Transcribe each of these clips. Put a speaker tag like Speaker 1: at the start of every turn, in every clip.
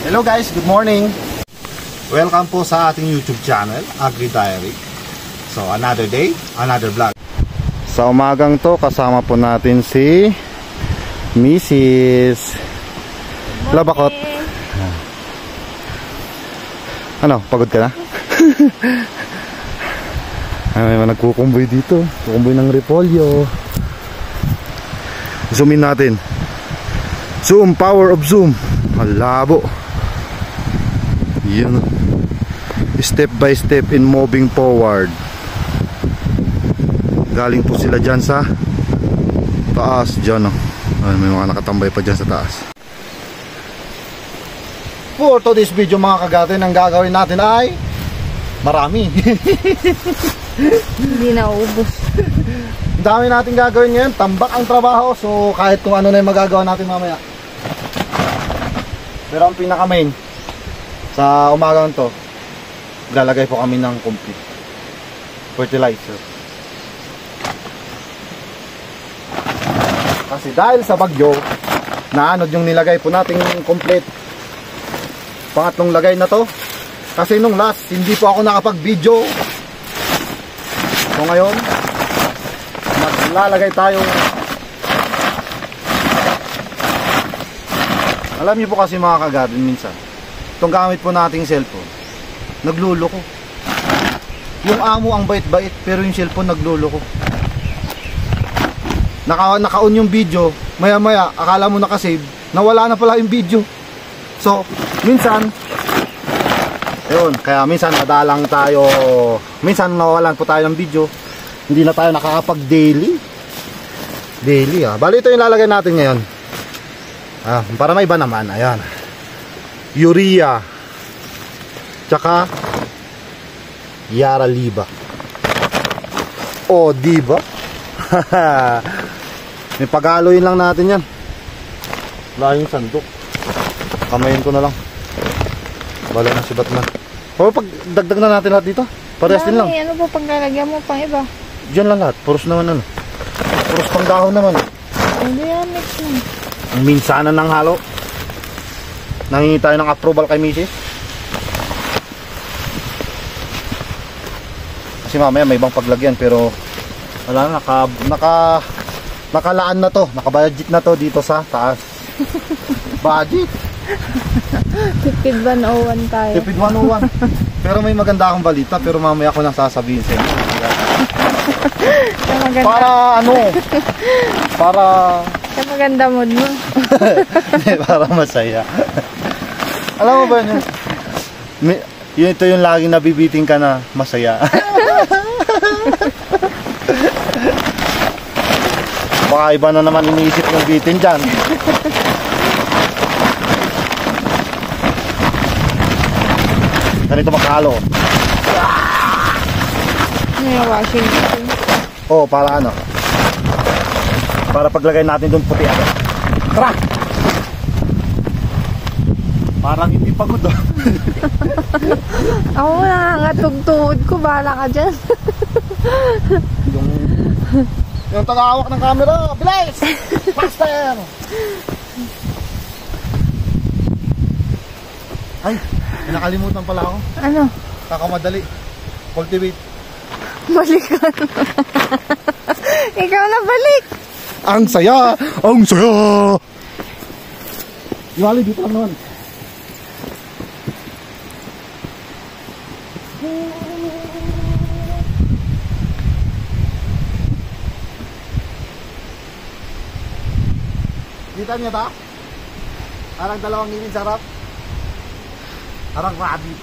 Speaker 1: Hello guys, good morning. Welcome po sa ating YouTube channel, Agri Diary. So another day, another vlog. Sa umagang to, kasama po natin si Mrs. Labakot. Ano, pagod ka na? May mga nagkukumboy dito. Kukumboy ng repolyo. Zoomin natin. Zoom, power of zoom. Malabo. Yun. Step by step in moving forward. Galing po sila dyan sa taas. Dyan o. May mga nakatambay pa dyan sa taas. For today's video mga kagatin, ang gagawin natin ay marami.
Speaker 2: Hindi na ubos.
Speaker 1: Ang dami natin gagawin ngayon. Tambak ang trabaho. So kahit kung ano na yung magagawa natin mamaya. Pero ang pinaka main sa umagang to, lalagay po kami ng complete fertilizer. Kasi dahil sa bagyo, naanod yung nilagay po nating complete. Pangatlong lagay na to. Kasi nung last, hindi po ako nakapag-video. So ngayon, maglalagay tayo. Alam niyo po kasi mga kagarden, minsan itong gamit po nating cellphone, nagluloko. Yung amo ang bait-bait, pero yung cellphone nagluloko. Naka-on yung video, maya-maya akala mo nakasave, nawala na pala yung video. So, minsan yun, kaya minsan madalang tayo, minsan nawalan po tayo ng video, hindi na tayo nakakapag-daily. Bali ito yung lalagay natin ngayon. Para may iba naman, ayan. Urea tsaka Yara Liba. O diba? May pag-aloyin lang natin yan. Wala yung sandok, kamayin ko na lang. Wala na, sibat na. O pag dagdag na natin lahat dito, parehas din lang.
Speaker 2: Ano po paglalagyan mo pang iba?
Speaker 1: Diyan lang lahat, puros naman ano. Puros pang dahon naman.
Speaker 2: Hindi yan, mix lang.
Speaker 1: Minsanan ng halo. Nangingi tayo ng approval kay Mrs. Kasi mamaya may ibang paglagyan, pero wala na, nakalaan na to, nakabudget na to dito sa taas. Budget.
Speaker 2: Tipid 101 tayo.
Speaker 1: Tipid 101. Pero may maganda akong balita, pero mamaya ko nang sasabihin sa inyo. Para ano? Para
Speaker 2: sa maganda mood mo.
Speaker 1: para masaya. Alam mo ba yun? Yun ito yung laging nabibiting ka na masaya. Baka iba na naman iniisip yung bitin dyan. Ganito makahalo.
Speaker 2: May washing machine.
Speaker 1: Oo, para ano? Para paglagay natin doon puti agad. Tara! Parang hindi pagod oh.
Speaker 2: Ako nangangatugtuod ko, bahala ka dyan.
Speaker 1: yung tagahawak ng camera, bilis! Faster! Ay, nakalimutan pala ako.
Speaker 2: Ano?
Speaker 1: Kakamadali. Cultivate.
Speaker 2: Balikan. Ikaw na balik.
Speaker 1: Ang saya! Ang saya! Iwali, dito lang naman. Kita niya ta? Parang dalawang ngipin sa harap. Parang rabbit.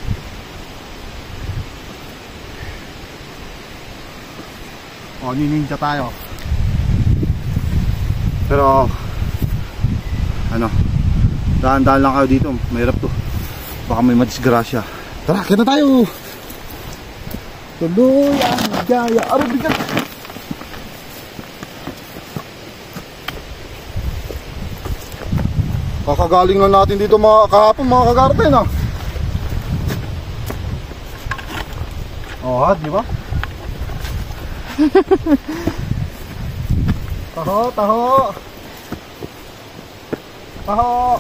Speaker 1: O, nininja tayo. Pero ano, dahan-dahan lang kayo dito. Mahirap to. Baka may madisgrasya. Tara, kaya na tayo. Tuloy ang gaya. Araw bigat. Kakagaling lang natin dito kahapon mga kagarten ah. Oh, di ba? Taho, taho. Taho.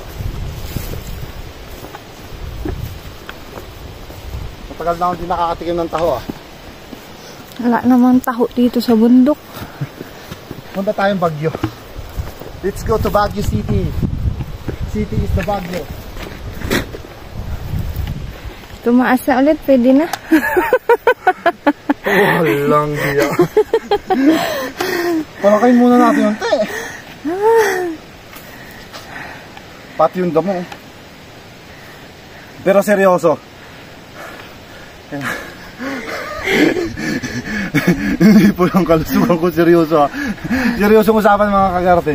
Speaker 1: Tagal na akong di nakakatikim ng taho ah.
Speaker 2: Wala namang taho dito sa bundok.
Speaker 1: Punta tayong Baguio. Let's go to Baguio City. City is the Baguio.
Speaker 2: Tumaas na ulit, pwede na.
Speaker 1: Walang hiya. Palakayin muna natin yung te. Pati yung damo. Pero seryoso. Hindi po yung kalusugan ko seryoso ha. Seryosong usapan mga kagarte.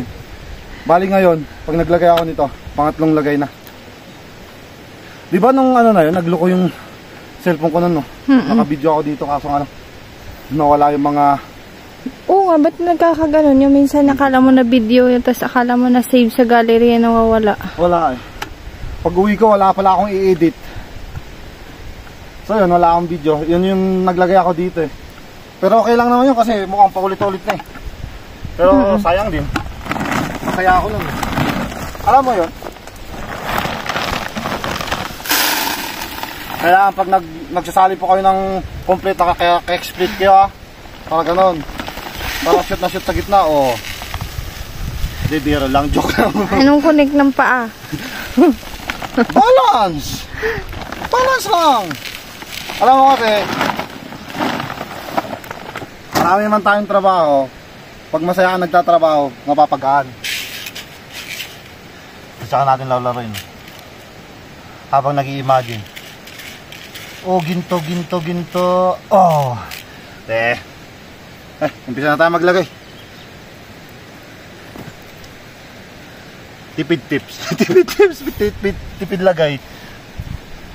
Speaker 1: Bali ngayon, pag naglagay ako nito, pangatlong lagay na. Di ba nung ano na yun, nagloko yung cellphone ko nun no? Naka-video ako dito kaso nga nawala yung mga...
Speaker 2: Oo nga, ba't nagkakaganon? Yung minsan nakala mo na video yun, tapos akala mo na save sa gallery yan nawawala.
Speaker 1: Wala eh. Pag uwi ko, wala pala akong i-edit. So yun, wala akong video. Yun yung naglagay ako dito eh. Pero okay lang naman yun kasi mukhang paulit-ulit na eh. Pero sayang din. Masaya ako nun. Alam mo yun? Kailangan pag nagsasali po kayo ng complete naka-split kayo ha. Para ganon. Para shoot na shoot sa gitna o. Hindi, biro lang. Joke lang.
Speaker 2: Anong connect ng paa?
Speaker 1: Balance! Balance lang! Alam mo kasi, marami naman tayong trabaho. Pag masaya ka nagtatrabaho, mapapagaan. Saka natin lalaroin. Habang nag-i-imagine. Oh, ginto, ginto, ginto. Oh. Umpisa na tayo maglagay. Tipid tips. Tipid tips, tipid lagay.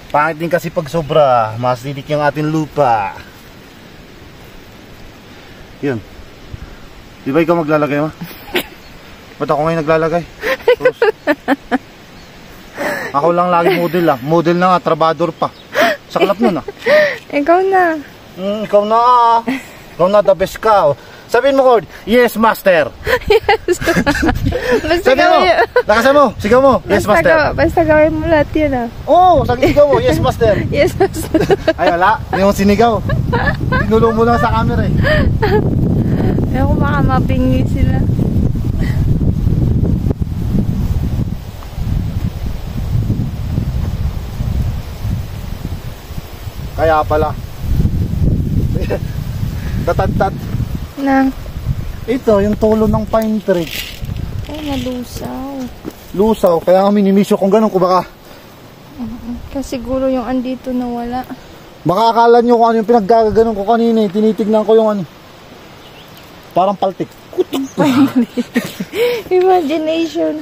Speaker 1: Pangit din kasi pag sobra, masidik yung ating lupa. Yun. Di ba ikaw maglalagay mo? Ba't ako ngayon naglalagay? Ako lang lagi model ah. Model na nga, trabador pa. Saklap nun ah.
Speaker 2: Ikaw na.
Speaker 1: Ikaw na ah. Ikaw na, the best ka. Sabihin mo, Cord, yes, master.
Speaker 2: Yes. Basta
Speaker 1: Sabihin mo, lakasan mo, sigaw mo, yes, master.
Speaker 2: Basta gawin mo lahat yun ah.
Speaker 1: Oo, sigaw mo, yes, master.
Speaker 2: Yes, master.
Speaker 1: Ay, wala, hindi mo sinigaw. Tinulong mo lang sa camera eh.
Speaker 2: Ayaw ko baka mapingi sila.
Speaker 1: Kaya pala. Tatat-tat.
Speaker 2: Na.
Speaker 1: Ito, yung tulo ng pine tree.
Speaker 2: Ay, nalusaw.
Speaker 1: Lusaw, kaya nga minimisyo kung ganun ko baka.
Speaker 2: Kasi siguro yung andito na wala.
Speaker 1: Baka akala nyo kung ano yung pinaggaganon ko kanina eh. Tinitignan ko yung ano. Parang paltik.
Speaker 2: Imagination.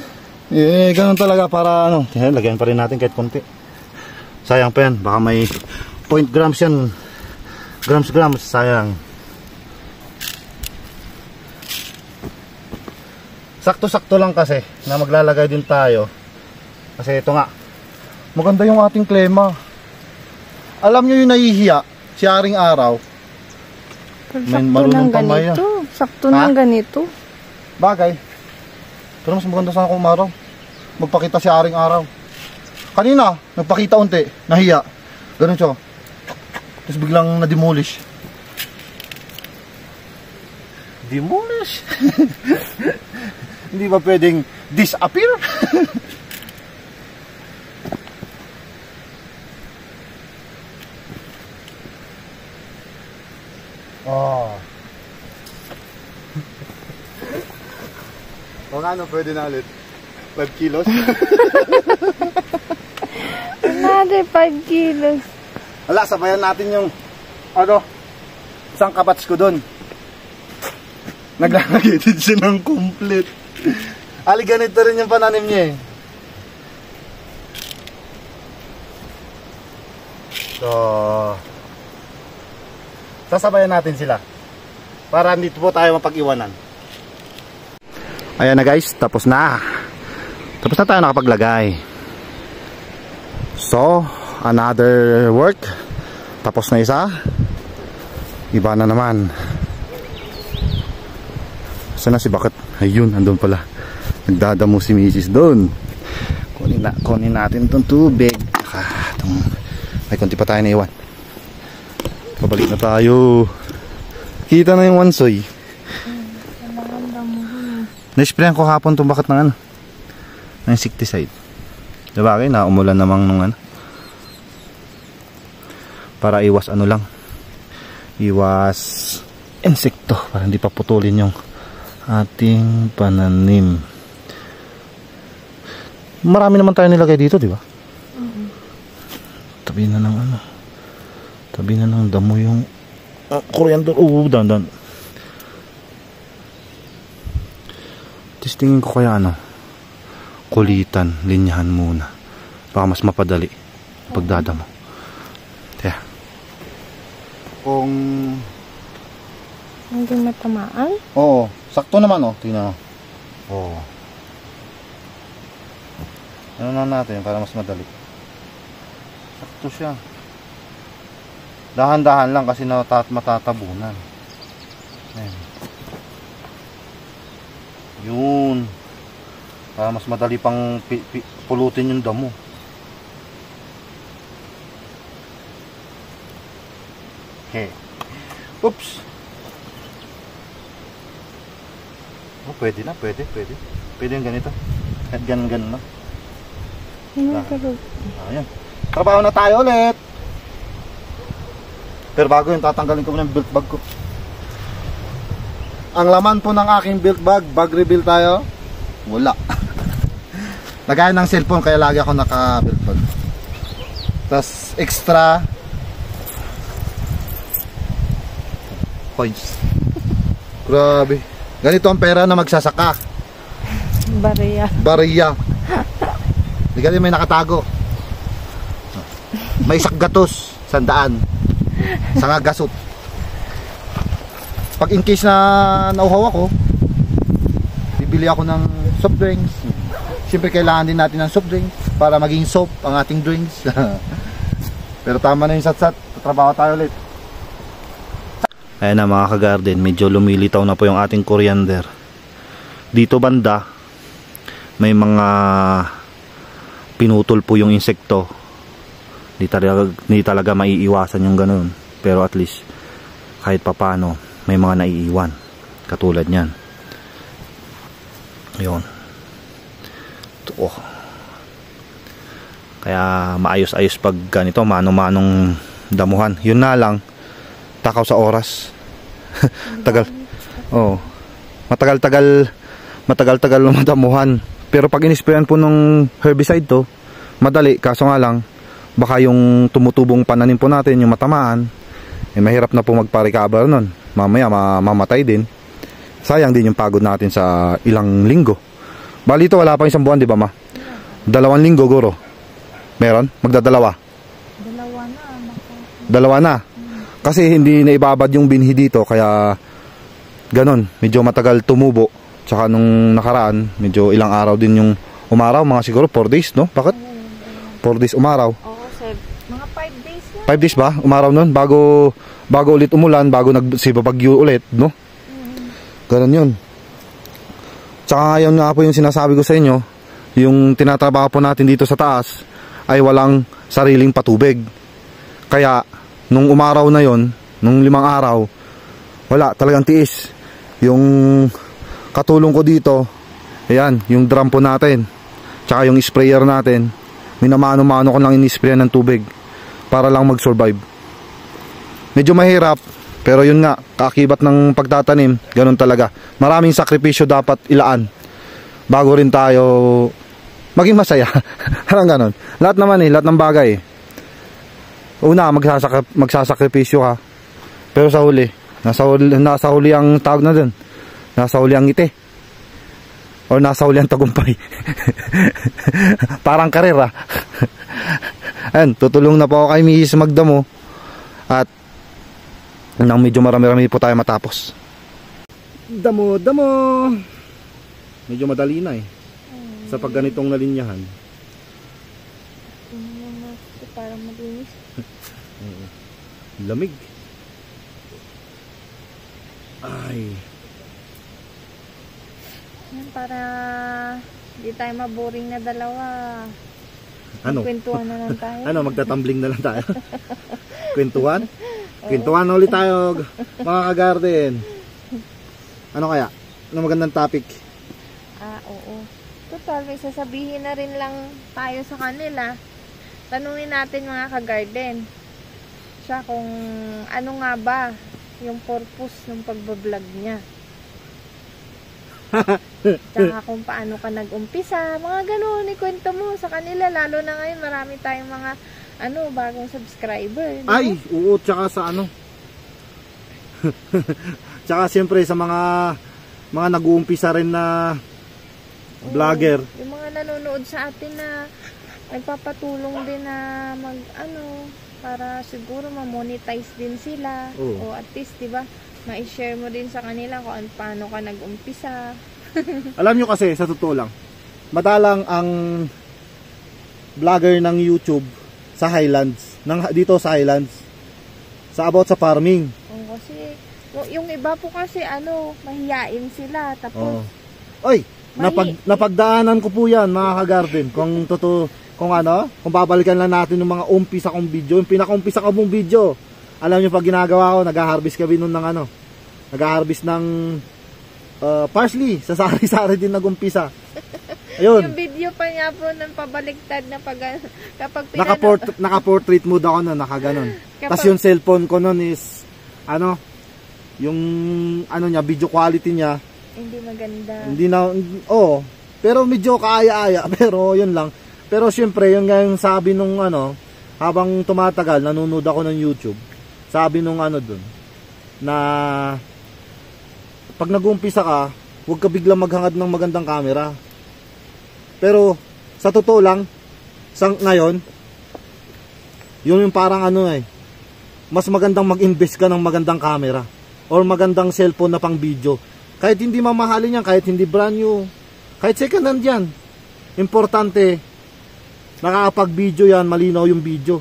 Speaker 1: Eh, ganun talaga para ano. Lagyan pa rin natin kahit konti. Sayang pa yan. Baka may 0.0 grams yan. Grams, sayang. Sakto-sakto lang kasi na maglalagay din tayo. Kasi ito nga. Maganda yung ating klema. Alam nyo yung nahihiya, si Aring Araw.
Speaker 2: Sakto ng ganito. Sakto ng ganito.
Speaker 1: Bagay. Pero mas maganda sana kung umaraw. Magpakita si Aring Araw. Kanina, nagpakita unti, nahiya. Ganun siya. Tapos biglang na-demolish. Demolish? Hindi ba pwedeng disappear? Oh. O nga no, pwede na ulit. 5 kilos?
Speaker 2: Another 5 kilos.
Speaker 1: Wala, sabayan natin yung ano, isang kabats ko dun. Naglalagay din siya ng complete. Ali, ganito rin yung pananim niya eh. So, sasabayan natin sila para dito po tayo mapag-iwanan. Ayan na guys, tapos na tayo nakapaglagay. So, another work. Tapos na isa. Iba na naman. Saan na si Bakit? Ayun, andun pala. Nagdadamo si Mrs. doon. Kunin natin itong tubig. May konti pa tayo naiwan. Pabalik na tayo. Kita na yung wansoy. Na-sprayan ko hapon itong bakat ng ano, ng insecticide. Diba kayo, naumulan namang nung ano. Para iwas ano lang, iwas insekto, para hindi pa putulin yung ating pananim. Marami naman tayo nilagay dito, di ba? Tabi na ng ano, tabi na ng damo yung coriander. Dandan. Tingin ko kaya ano, kulitan, linyahan muna. Baka mas mapadali pagdadamo. Kaya kung
Speaker 2: hindi matamaan?
Speaker 1: oo, sakto naman oh, tingnan mo. Oo. Ano na natin para mas madali. Sakto siya. Dahan-dahan lang kasi matatabunan. Ayan. Yun. Para mas madali pang pulutin yung damo. Okay. Oops. Oh, pwede na, pwede. Pwede yung ganito. At ganun na. Ayan. Trabaho na tayo ulit. Pero bago yun, tatanggalin ko muna yung built bag ko. Ang laman po ng aking built bag, bag reveal tayo. Wala. Lagayan ng cellphone kaya lagi ako naka built bag. Tapos extra coins. Grabe. Ganito ang pera na magsasaka. Bariya. Ligali may nakatago. May isak gatos, 100. Sanga gasot. Pag in case na nauhaw ako, bibili ako ng soft drinks. Siyempre kailangan din natin ng soft drinks para maging soap ang ating drinks. Pero tama na yung satsat. Trabaho tayo ulit. Ayan na mga ka-garden, medyo lumilitaw na po yung ating coriander. Dito banda, may mga pinutol po yung insekto. Di talaga maiiwasan yung ganun. Pero at least, kahit papano, may mga naiiwan. Katulad nyan. Ayun. Ito, oh. Kaya maayos-ayos pag ganito, mano-manong damuhan. Yun na lang, takaw sa oras. Tagal. Oh. Matagal-tagal lumadamuhan. Pero pag inisprayan po nung herbicide to, madali. Kaso nga lang, baka yung tumutubong pananim po natin, yung matamaan, mahirap na po magpa-recover nun. Mamaya mamatay din. Sayang din yung pagod natin sa ilang linggo. Bali ito wala pang 1 buwan, di ba ma? 2 linggo guro. Meron? Magdadalawa? Dalawa na. Kasi hindi na ibabad yung binhi dito, kaya ganon, medyo matagal tumubo. Tsaka nung nakaraan, medyo ilang araw din yung umaraw, mga siguro 4 days, no? Bakit? 4 days umaraw.
Speaker 2: Oo, sir. Mga 5 days na.
Speaker 1: 5 days ba? Umaraw nun? Bago ulit umulan, bago nagsibabagyo ulit, no? Ganon yun. Tsaka ngayon nga po yung sinasabi ko sa inyo, yung tinatrabaho po natin dito sa taas ay walang sariling patubig. Kaya nung umaraw na yon, nung 5 araw, wala talagang tiis. Yung katulong ko dito, ayan, yung drum po natin, tsaka yung sprayer natin, minamano-mano ko lang in-sprayan ng tubig para lang mag-survive. Medyo mahirap, pero yun nga, kaakibat ng pagtatanim, ganun talaga. Maraming sakripisyo dapat ilaan bago rin tayo maging masaya. Parang ganun. Lahat naman lahat ng bagay. Una, magsasakripisyo ka. Pero sa huli, nasa huli ang tawag na dun. Nasa huli ang ngiti. O nasa huli ang tagumpay. Parang karera. Ayan, tutulong na po ako kay Mrs. Magdamo. At nang medyo marami-rami po tayo matapos. Damo. Medyo madali na sa pag ganitong nalinyahan.
Speaker 2: Para malinis.
Speaker 1: Lamig. Ay.
Speaker 2: Yan, para di tayo maboring na dalawa.
Speaker 1: Ano?
Speaker 2: Kwentuhan na lang tayo.
Speaker 1: Ano, magtatumbling na lang tayo? Kwentuhan? Kwentuhan na ulit tayo, mga ka-garden. Ano kaya? Ano magandang topic?
Speaker 2: Oo. Total, may sasabihin na rin lang tayo sa kanila. Tanungin natin mga ka-garden. Siya kung ano nga ba yung purpose ng pagbablog niya. Tsaka kung paano ka nag-umpisa, mga ganun, ikwento mo sa kanila, lalo na ngayon marami tayong mga bagong subscriber. No?
Speaker 1: Ay, oo, tsaka sa ano. Tsaka siyempre sa mga nag-uumpisa rin na vlogger.
Speaker 2: Yung mga nanonood sa atin na nagpapatulong din na para siguro ma-monetize din sila. O at least, di ba, ma-share mo din sa kanila kung paano ka nag-umpisa.
Speaker 1: Alam nyo kasi, sa totoo lang, madalang ang vlogger ng YouTube sa Highlands, dito sa Highlands, about sa farming.
Speaker 2: Kasi, yung iba po kasi, mahiyain sila. Tapos,
Speaker 1: napagdaanan ko po yan, mga ka-garden. Kung babalikan lang natin yung mga umpisa kong video, yung pinaka-umpisa kong video. Alam nyo pag ginagawa ko, nag-harvest kami nun ng nag-harvest ng parsley, sa sari-sari din nag-umpisa. Ayun.
Speaker 2: Yung video pa niya po ng pabaliktad na kapag
Speaker 1: naka-portrait mode ako nun, nakaganon. Tapos yung cellphone ko nun is, yung niya, video quality niya,
Speaker 2: hindi maganda.
Speaker 1: Hindi na, pero medyo kaaya-aya, pero yun lang. Pero syempre, yun nga yung sabi nung habang tumatagal, nanonood ako ng YouTube, sabi nung dun, na pag nag-uumpisa ka, huwag ka biglang maghangad ng magandang camera. Pero, sa totoo lang, ngayon, yun yung parang mas magandang mag-invest ka ng magandang camera, or magandang cellphone na pang video. Kahit hindi mamahalin yan, kahit hindi brand new, kahit second hand yan. Importante, nakakapag-video yan, malinaw yung video.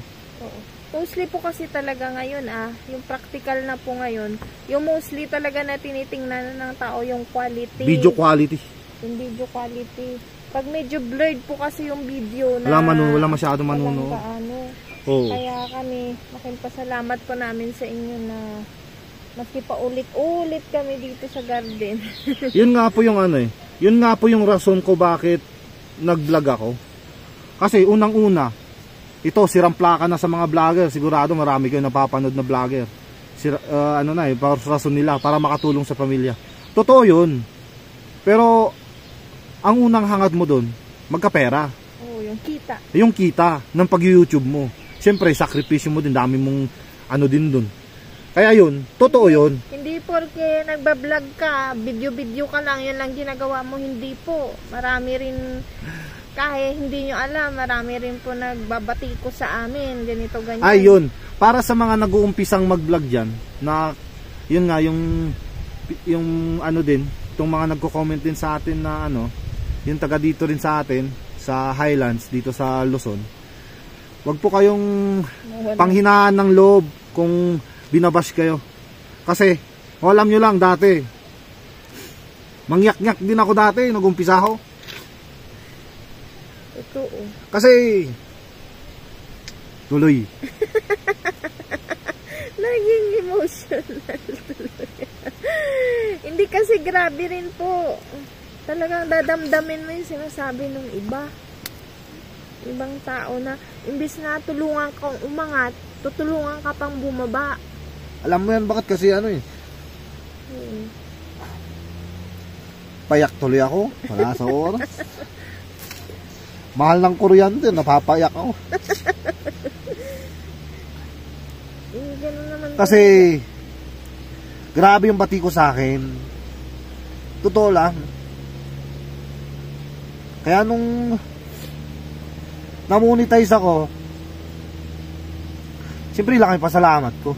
Speaker 2: Mostly po kasi talaga ngayon yung practical na po ngayon, yung mostly talaga na tinitingnan ng tao yung quality.
Speaker 1: Video quality.
Speaker 2: Yung video quality. Pag medyo blurred po kasi yung video na
Speaker 1: wala masyado manuno.
Speaker 2: Kaya kami, pasalamat po namin sa inyo na maski pa ulit-ulit kami dito sa garden.
Speaker 1: Yun nga po yung yun nga po yung rason ko bakit nag-vlog ako. Kasi unang-una, ito, siramplaka na sa mga vlogger. Sigurado marami kayo napapanood na vlogger. Para rason nila, para makatulong sa pamilya. Totoo yun. Pero, ang unang hangad mo dun, magkapera.
Speaker 2: Yung kita.
Speaker 1: Yung kita ng pag-YouTube mo. Siyempre, sakripisyo mo din, dami mong din dun. Kaya yun, totoo yun.
Speaker 2: Hindi porke nagbablog ka, video-video ka lang, yun lang ginagawa mo. Hindi po. Marami rin, kahit hindi nyo alam, marami rin po nagbabati ko sa amin, ganito, ganyan.
Speaker 1: Ay, yun. Para sa mga nag-uumpisang mag-vlog dyan, na, yun nga, yung din, itong mga nagko-comment din sa atin na yung taga dito rin sa atin, sa Highlands, dito sa Luzon. Huwag po kayong panghinaan ng loob kung binabash kayo. Kasi, alam nyo lang, dati, mangyak-nyak din ako dati, nag-umpisa ako. Kasi tuloy.
Speaker 2: Naging emotional tuloy. Hindi kasi grabe rin po. Talagang dadamdamin mo yung sinasabi ng ibang tao na imbis na tulungan kang umangat, tutulungan ka pang bumaba.
Speaker 1: Alam mo yan bakit kasi payak tuloy ako. Wala sa oras. Mahal ng kuryente, napapayak ako. Kasi grabe yung bati ko sa akin. Totoo lang. Kaya nung namonetize ako, siyempre lang yung pasalamat ko.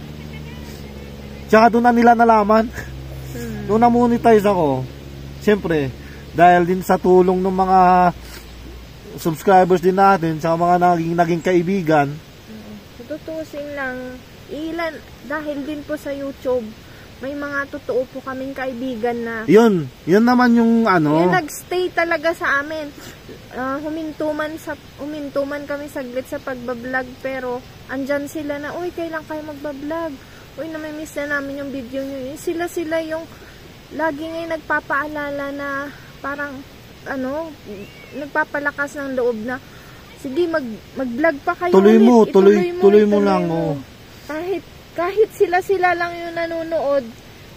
Speaker 1: Tsaka doon na nila nalaman. Nung namonetize ako, siyempre, dahil din sa tulong ng mga subscribers din natin, tsaka mga naging kaibigan.
Speaker 2: Tutusin lang, dahil din po sa YouTube, may mga totoo po kaming kaibigan na
Speaker 1: yun naman yung
Speaker 2: yung nagstay talaga sa amin. Humintuman kami saglit sa pagbablog, pero andyan sila na, uy, kailan kayo magbablog? uy, namimiss na namin yung video nyo. Sila yung lagi ngayon nagpapaalala na parang, nagpapalakas ng loob na, sige, mag-vlog pa kayo
Speaker 1: Tuloy
Speaker 2: ulit.
Speaker 1: tuloy mo lang. Oh.
Speaker 2: Kahit sila lang yung nanonood,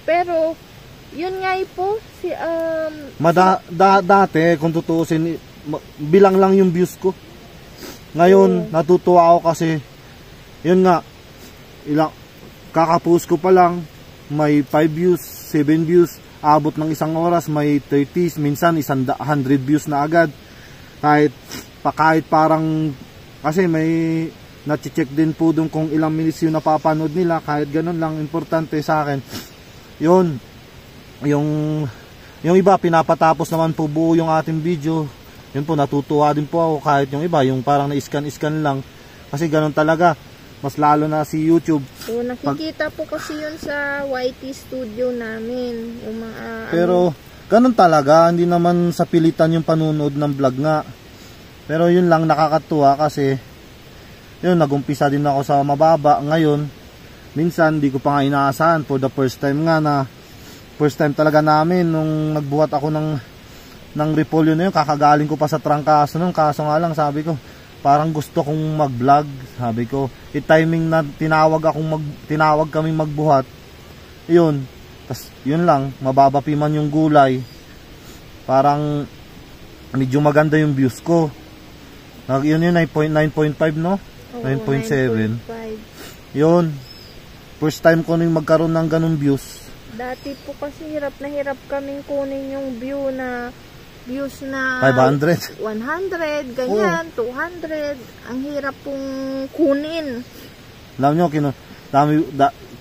Speaker 2: pero, yun nga po,
Speaker 1: dati, kung tutuusin, bilang lang yung views ko. Ngayon, natutuwa ako kasi, yun nga, kakapost ko pa lang, may 5 views, 7 views, abot ng isang oras, may 30, minsan 100 views na agad. Kahit parang, kasi may nache-check din po dun kung ilang minutes yung napapanood nila, kahit ganun lang, importante sa akin. Yun, yung iba, pinapatapos naman po buo yung ating video. Yun po, natutuwa din po ako, kahit yung iba, yung parang na-scan lang. Kasi ganun talaga. Mas lalo na si YouTube. So,
Speaker 2: nakikita po kasi yun sa YT studio namin. Yung mga,
Speaker 1: pero, ganun talaga. Hindi naman sa pilitan yung panunood ng vlog nga. Pero yun lang, nakakatuwa kasi, yun, nagumpisa din ako sa mababa. Ngayon, minsan, di ko pa nga inaasahan. For the first time nga na, first time talaga namin, nung nagbuhat ako ng repolyo na yun, kakagaling ko pa sa trangkaso nun. Kaso nga lang, sabi ko, parang gusto kong mag-vlog, sabi ko. Timing na tinawag kaming magbuhat. Yun. Tas yun lang, mababa man yung gulay. Parang medyo maganda yung views ko. Yun yung 9.5, no? 9.7. Yun. First time ko nung magkaroon ng ganun views.
Speaker 2: Dati po kasi hirap na hirap kaming kunin yung views na
Speaker 1: 500,
Speaker 2: 100, ganyan, 200. Ang hirap pong kunin.
Speaker 1: Alam nyo,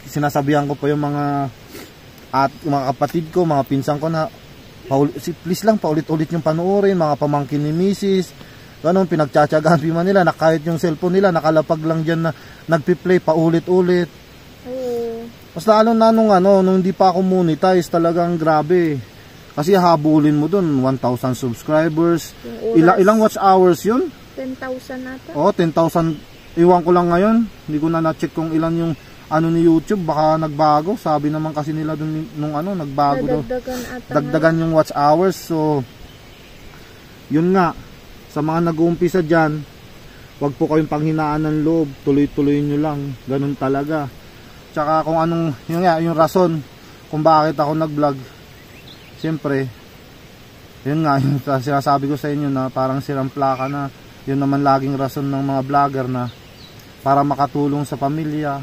Speaker 1: sinasabihan ko pa yung mga kapatid ko, mga pinsan ko na please lang, paulit-ulit yung panoorin, mga pamangkin ni Mrs. Ganun, pinagtsatsagaan man nila na kahit yung cellphone nila nakalapag lang dyan na nagpi-play paulit-ulit. Mas lalo na nung hindi pa ako monetize, talagang grabe. Kasi habulin mo dun, 1,000 subscribers. Ilang watch hours yun?
Speaker 2: 10,000 nata.
Speaker 1: Oo, 10,000. Iwan ko lang ngayon. Hindi ko na na-check kung ilan yung ni YouTube. Baka nagbago. Sabi naman kasi nila dun, nung nagbago daw. Dagdagan yung watch hours. So, yun nga. Sa mga nag-uumpisa dyan, wag po kayong panghinaan ng loob. Tuloy-tuloy nyo lang. Ganun talaga. Tsaka kung yung rason kung bakit ako nag-vlog. Siyempre, yun nga, yung sinasabi ko sa inyo na parang sirang plaka na, yun naman laging rason ng mga vlogger na para makatulong sa pamilya.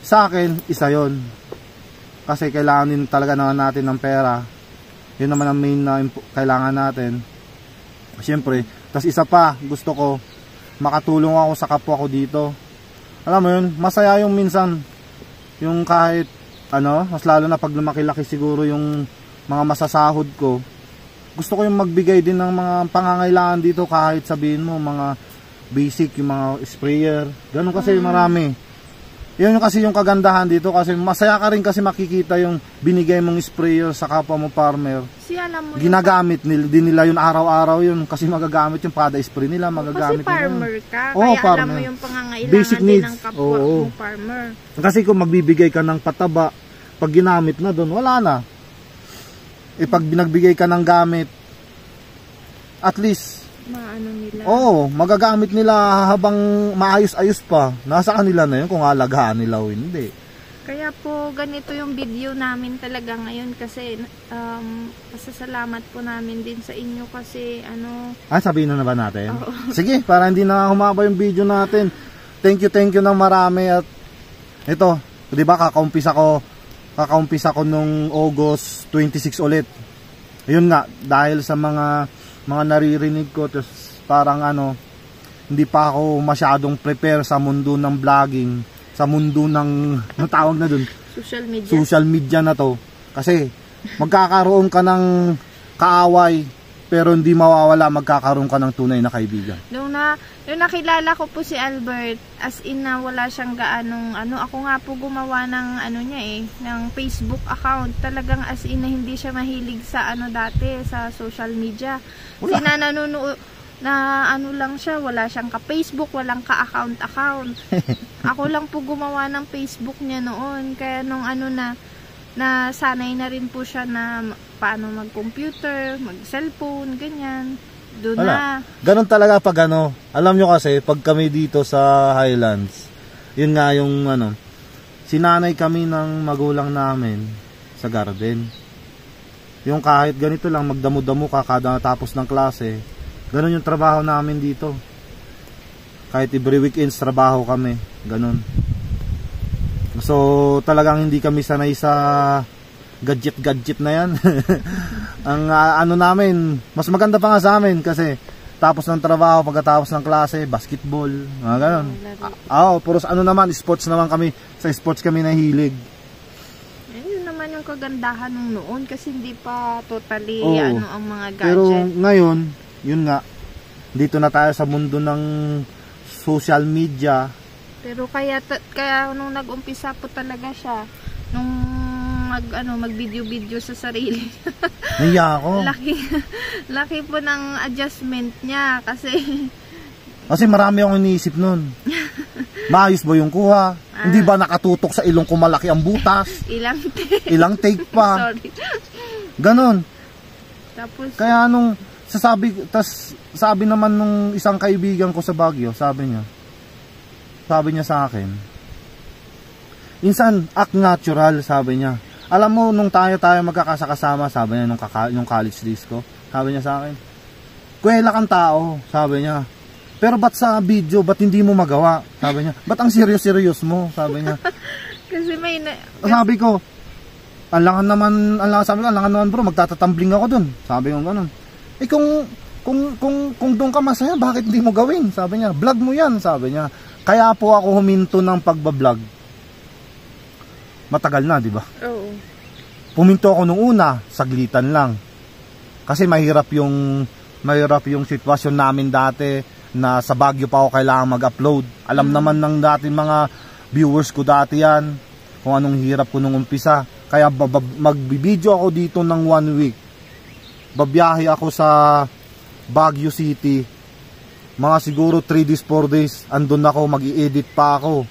Speaker 1: Sa akin, isa yun. Kasi kailangan din talaga natin ng pera. Yun naman ang main na kailangan natin. Siyempre, tas isa pa, gusto ko, makatulong ako sa kapwa ko dito. Alam mo yun, masaya yung minsan, yung kahit, mas lalo na pag lumaki-laki siguro yung mga masasahod ko, gusto ko yung magbigay din ng mga pangangailangan dito, kahit sabihin mo mga basic, yung mga sprayer, ganun kasi marami. Yun kasi yung kagandahan dito, kasi masaya ka rin kasi makikita yung binigay mong sprayer sa kapwa mo farmer.
Speaker 2: Alam mo,
Speaker 1: ginagamit din nila yun araw-araw yun, kasi magagamit yung pada spray nila, magagamit
Speaker 2: kasi farmer
Speaker 1: yun.
Speaker 2: Ka, kaya farmer. Alam mo yung pangangailangan basic needs din ng kapwa mo farmer.
Speaker 1: Kasi kung magbibigay ka ng pataba, pag ginamit na doon, wala na. Pag binagbigay ka ng gamit, at least
Speaker 2: nila.
Speaker 1: Magagamit nila habang maayos-ayos pa. Nasa kanila na yun kung alagaan nila o hindi.
Speaker 2: Kaya po ganito yung video namin talaga ngayon kasi pasasalamat po namin din sa inyo kasi
Speaker 1: sabihin na ba natin? Sige, para hindi na humaba yung video natin. Thank you ng marami. At ito, di ba kakaumpisa ko nung August 26 ulit. Yun nga, dahil sa mga naririnig ko, tapos parang hindi pa ako masyadong prepare sa mundo ng vlogging, sa mundo ng tawag na dun, social media na to. Kasi magkakaroon ka ng kaaway, pero hindi mawawala, magkakaroon ka ng tunay na kaibigan.
Speaker 2: Nung nakilala ko po si Albert, as in na wala siyang gaanong ako nga po gumawa ng ng Facebook account. Talagang as in na hindi siya mahilig sa dati sa social media. Kasi na ano lang siya, wala siyang ka-Facebook, walang ka-account. Ako lang po gumawa ng Facebook niya noon. Kaya nung ano na sanay na rin po siya na paano mag-computer, mag-cellphone, ganyan. Doon na.
Speaker 1: Ganon talaga pag ano. Alam nyo kasi, pag kami dito sa Highlands, yun nga yung ano, sinanay kami ng magulang namin sa garden. Yung kahit ganito lang, magdamo-damo ka kada natapos ng klase, ganon yung trabaho namin dito. Kahit every weekends trabaho kami, ganon. So talagang hindi kami sanay sa gadget na yan. Ang ano namin, mas maganda pa nga sa amin kasi tapos ng trabaho, pagkatapos ng klase, basketball, mga ganon. Pero ano naman, sports naman kami, sa sports kami nahilig.
Speaker 2: Yun naman yung kagandahan nung noon kasi hindi pa totally ano ang mga gadget.
Speaker 1: Pero ngayon, yun nga, dito na tayo sa mundo ng social media.
Speaker 2: Pero kaya nung nag-umpisa po talaga siya, nung mag-video sa sarili.
Speaker 1: Naiya ako.
Speaker 2: Laki po ng adjustment niya kasi
Speaker 1: marami akong iniisip nun. Maayos ba yung kuha? Hindi ba nakatutok sa ilong ko malaki ang butas? Ilang take pa.
Speaker 2: Sorry.
Speaker 1: Ganon.
Speaker 2: Tapos
Speaker 1: kaya nung sabi naman nung isang kaibigan ko sa Baguio, sabi niya sa akin, insan act natural, sabi niya. Alam mo, nung tayo magkakasakasama, sabi niya, nung college days ko, sabi niya sa akin, kwela kang tao, sabi niya. Pero ba't sa video, ba't hindi mo magawa? Sabi niya, ba't ang serious mo? Sabi niya.
Speaker 2: Kasi
Speaker 1: sabi ko, alangan naman bro, magtatatambling ako dun. Sabi ko ganun. Kung doon ka masaya, bakit hindi mo gawin? Sabi niya, vlog mo yan, sabi niya. Kaya po ako huminto ng pagbablog. Matagal na, di ba?
Speaker 2: Oo.
Speaker 1: Puminto ako nung una, saglitan lang. Kasi mahirap yung sitwasyon namin dati na sa Baguio pa ako kailangan mag-upload. Alam naman ng dating mga viewers ko dati yan, kung anong hirap ko nung umpisa. Kaya magbibideo ako dito ng 1 week. Babiyahe ako sa Baguio City. Mga siguro 3 days, 4 days, andun ako, mag-i-edit pa ako.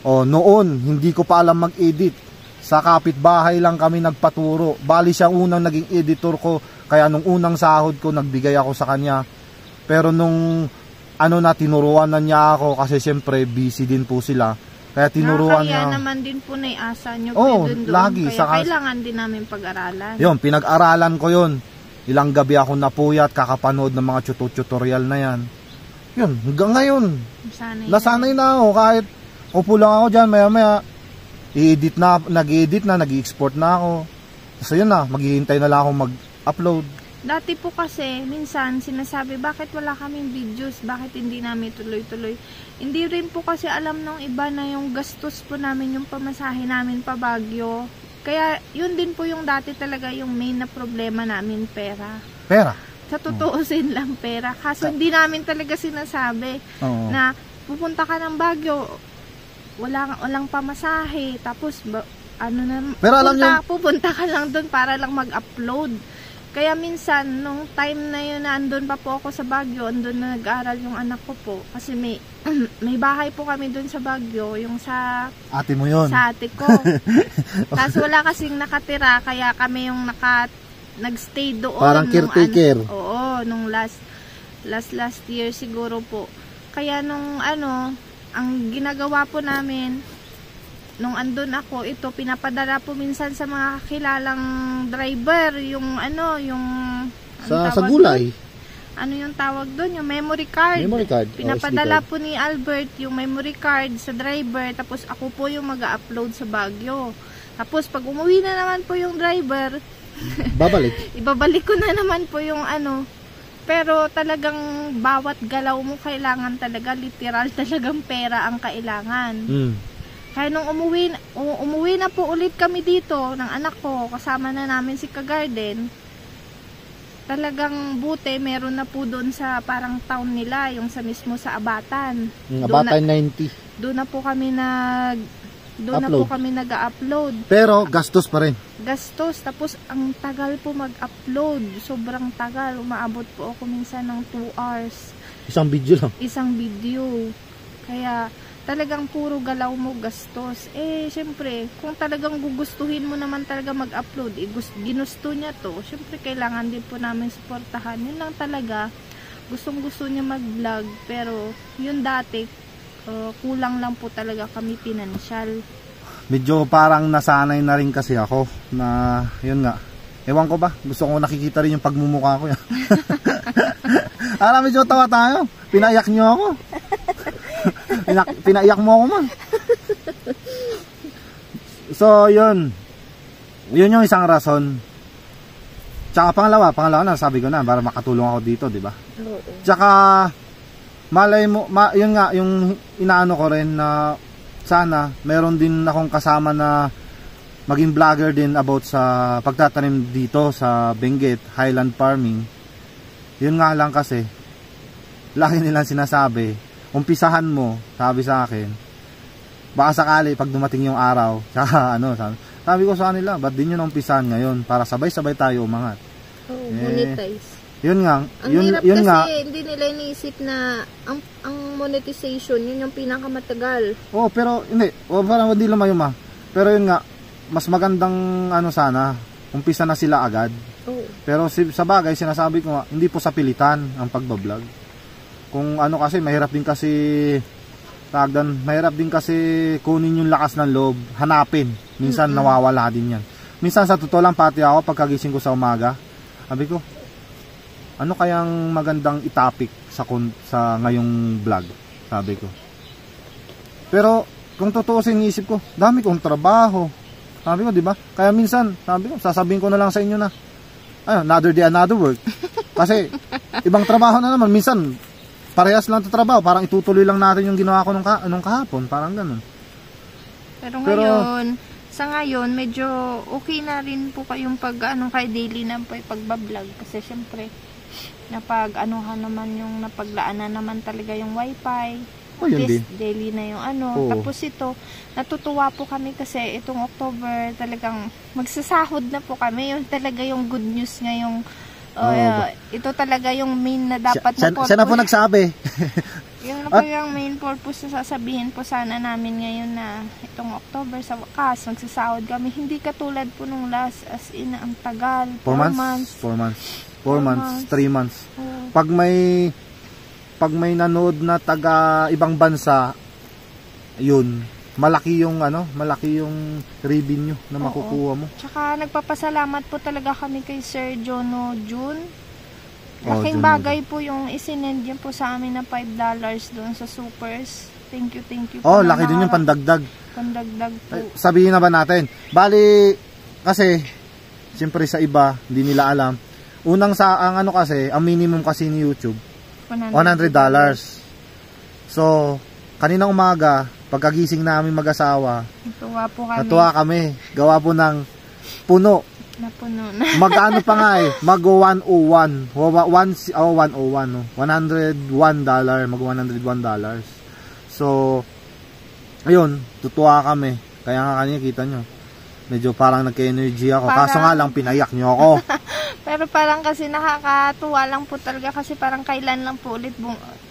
Speaker 1: Noon, hindi ko pa alam mag-edit. Sa kapitbahay lang kami nagpaturo. Bali siya unang naging editor ko. Kaya nung unang sahod ko, nagbigay ako sa kanya. Pero nung tinuruan na niya ako kasi syempre busy din po sila. Kaya tinuruan niya.
Speaker 2: Kaya naman din po naiasa nyo.
Speaker 1: Lagi.
Speaker 2: Kaya kailangan din namin pag-aralan.
Speaker 1: Yun, pinag-aralan ko yun. Ilang gabi ako napuyat, kakapanood ng mga tutorial na yan. Yun, hanggang ngayon. Nasanay na ako kahit upo lang ako dyan, maya-maya, nag-edit na, nag-i-export na ako. So yun na, maghihintay na lang ako mag-upload.
Speaker 2: Dati po kasi, minsan, sinasabi, bakit wala kaming videos? Bakit hindi namin tuloy-tuloy? Hindi rin po kasi alam ng iba na yung gastos po namin, yung pamasahe namin pa Baguio. Kaya, yun din po yung dati talaga yung main na problema namin, pera.
Speaker 1: Pera?
Speaker 2: Sa tutuusin lang, pera. Kaso hindi namin talaga sinasabi na pupunta ka ng Baguio, walang pamasahe, tapos
Speaker 1: pero alam niyo,
Speaker 2: pupunta ka lang doon para lang mag-upload. Kaya minsan nung time na yun na andun pa po ako sa Baguio, andun na nag-aaral yung anak ko po kasi may bahay po kami doon sa Baguio, yung sa
Speaker 1: ate mo yun,
Speaker 2: sa ate ko. Tapos wala kasing nakatira, kaya kami yung nagstay doon.
Speaker 1: Parang caretaker.
Speaker 2: Nung last year siguro po. Kaya nung ang ginagawa po namin, nung andun ako, pinapadala po minsan sa mga kilalang driver, yung
Speaker 1: sa gulay.
Speaker 2: Ano yung tawag doon? Yung memory card. Pinapadala po ni Albert yung memory card sa driver, tapos ako po yung mag-upload sa Baguio. Tapos pag umuwi na naman po yung driver, ibabalik ko na naman po yung pero talagang bawat galaw mo kailangan talaga, literal talagang pera ang kailangan. Kaya nung umuwi na po ulit kami dito ng anak ko, kasama na namin si Kagarden, talagang buti meron na po doon sa parang town nila, yung sa mismo sa Abatan.
Speaker 1: Abatan 90.
Speaker 2: Doon na po kami Doon na po kami nag-upload.
Speaker 1: Pero gastos pa rin.
Speaker 2: Gastos. Tapos ang tagal po mag-upload. Sobrang tagal. Umaabot po ako minsan ng 2 hours.
Speaker 1: Isang video lang.
Speaker 2: Isang video. Kaya talagang puro galaw mo gastos. Eh, syempre, kung talagang gugustuhin mo naman talaga mag-upload, ginusto niya to, syempre kailangan din po namin suportahan. Yun lang talaga. Gustong-gusto niya mag-vlog. Pero yun dati, kulang lang po talaga kami pinansyal.
Speaker 1: Medyo parang nasanay na rin kasi ako na yun nga. Ewan ko ba, gusto ko nakikita rin yung pagmumukha ko yan. Medyo tawa tayo. Pinaiyak niyo ako. Pinaiyak mo ako man. So yun. Yun yung isang rason. Tsaka pangalawa na sabi ko na para makatulong ako dito, di ba? Tsaka malay mo, yun nga, yung inaano ko rin na sana meron din akong kasama na maging vlogger din about sa pagtatanim dito sa Benguet, Highland Farming. Yun nga lang kasi, lagi nilang sinasabi, umpisahan mo, sabi sa akin, baka sakali pag dumating yung araw, tsaka sabi ko sa kanila, ba't din yun umpisahan ngayon para sabay-sabay tayo umangat.
Speaker 2: Monetize.
Speaker 1: Yun nga,
Speaker 2: ang hirap kasi nga, hindi nila iniisip na ang monetization, yun yung pinakamatagal.
Speaker 1: Pero hindi, parang hindi lumayo Pero yun nga, mas magandang sana, umpisa na sila agad. Pero sa bagay, sinasabi ko nga, hindi po sa pilitan ang pagbablog. Kung kasi, mahirap din kasi kunin yung lakas ng loob, hanapin. Minsan nawawala din yan. Minsan sa totoo lang, pati ako, pagkagising ko sa umaga, sabi ko, ano kayang magandang itapik sa ngayong vlog, sabi ko. Pero kung tutuusin, isip ko, dami kong trabaho. Sabi ko, di ba? Kaya minsan, sabi ko, sasabihin ko na lang sa inyo na, another day, another work. Kasi ibang trabaho na naman, minsan parehas lang 'to trabaho, parang itutuloy lang natin yung ginawa ko nung kahapon, parang ganoon.
Speaker 2: Pero sa ngayon, medyo okay na rin po kayong kay daily na pagbablog. Kasi syempre, napaglaanan naman talaga yung wifi. Daily na yung Tapos ito, natutuwa po kami kasi itong October talagang magsasahod na po kami. Yung talaga yung good news ngayong ito talaga yung main na dapat na purpose.
Speaker 1: Siya na po nagsabi.
Speaker 2: Yung po yung main purpose na sasabihin po sana namin ngayon na itong October sa wakas, magsasahod kami. Hindi katulad po nung last, as in, ang tagal. 4 months. 3 months. Pag may nanood na taga ibang bansa, yun, malaki yung revenue na makukuha mo. Tsaka nagpapasalamat po talaga kami kay Sir Jono June. Laking bagay po yung isinend yun po sa amin na $5 doon sa Supers. Thank you po.
Speaker 1: Laki din yung pandagdag.
Speaker 2: Pandagdag po.
Speaker 1: Sabihin na ba natin? Bali, kasi siyempre sa iba, hindi nila alam. Ang minimum kasi ni YouTube, $100. So, kaninang umaga, pagkagising namin mag-asawa, natuwa kami. Gawa po ng puno.
Speaker 2: Napuno na.
Speaker 1: Mag-ano pa nga mag-101. $101. Mag-$101. So, ayun, tutuwa kami. Kaya nga kanina kita nyo, medyo parang nagka-energy ako. Kaso nga lang, pinayak nyo ako.
Speaker 2: Pero parang kasi nakakatuwa lang po talaga kasi parang kailan lang po ulit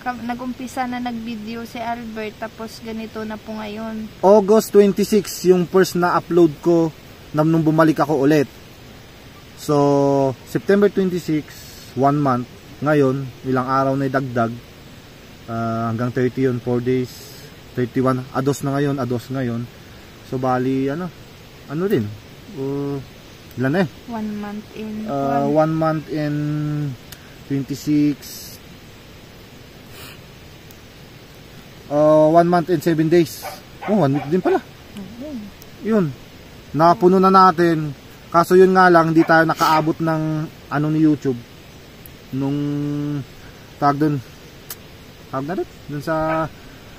Speaker 2: nag-umpisa na nag-video si Albert tapos ganito na po ngayon.
Speaker 1: August 26 yung first na upload ko nung bumalik ako ulit. So, September 26, 1 month. Ngayon, ilang araw na idagdag. Hanggang 30 yun, 4 days. 31, ados ngayon. So, bali, ano din? Ilan na
Speaker 2: 1 month in.
Speaker 1: 1 month in 26. 1 month and 7 days. 1 week din pala. Yun. Napuno na natin. Kaso yun nga lang, hindi tayo nakaabot ng ni YouTube. Nung tag doon. Tag na doon sa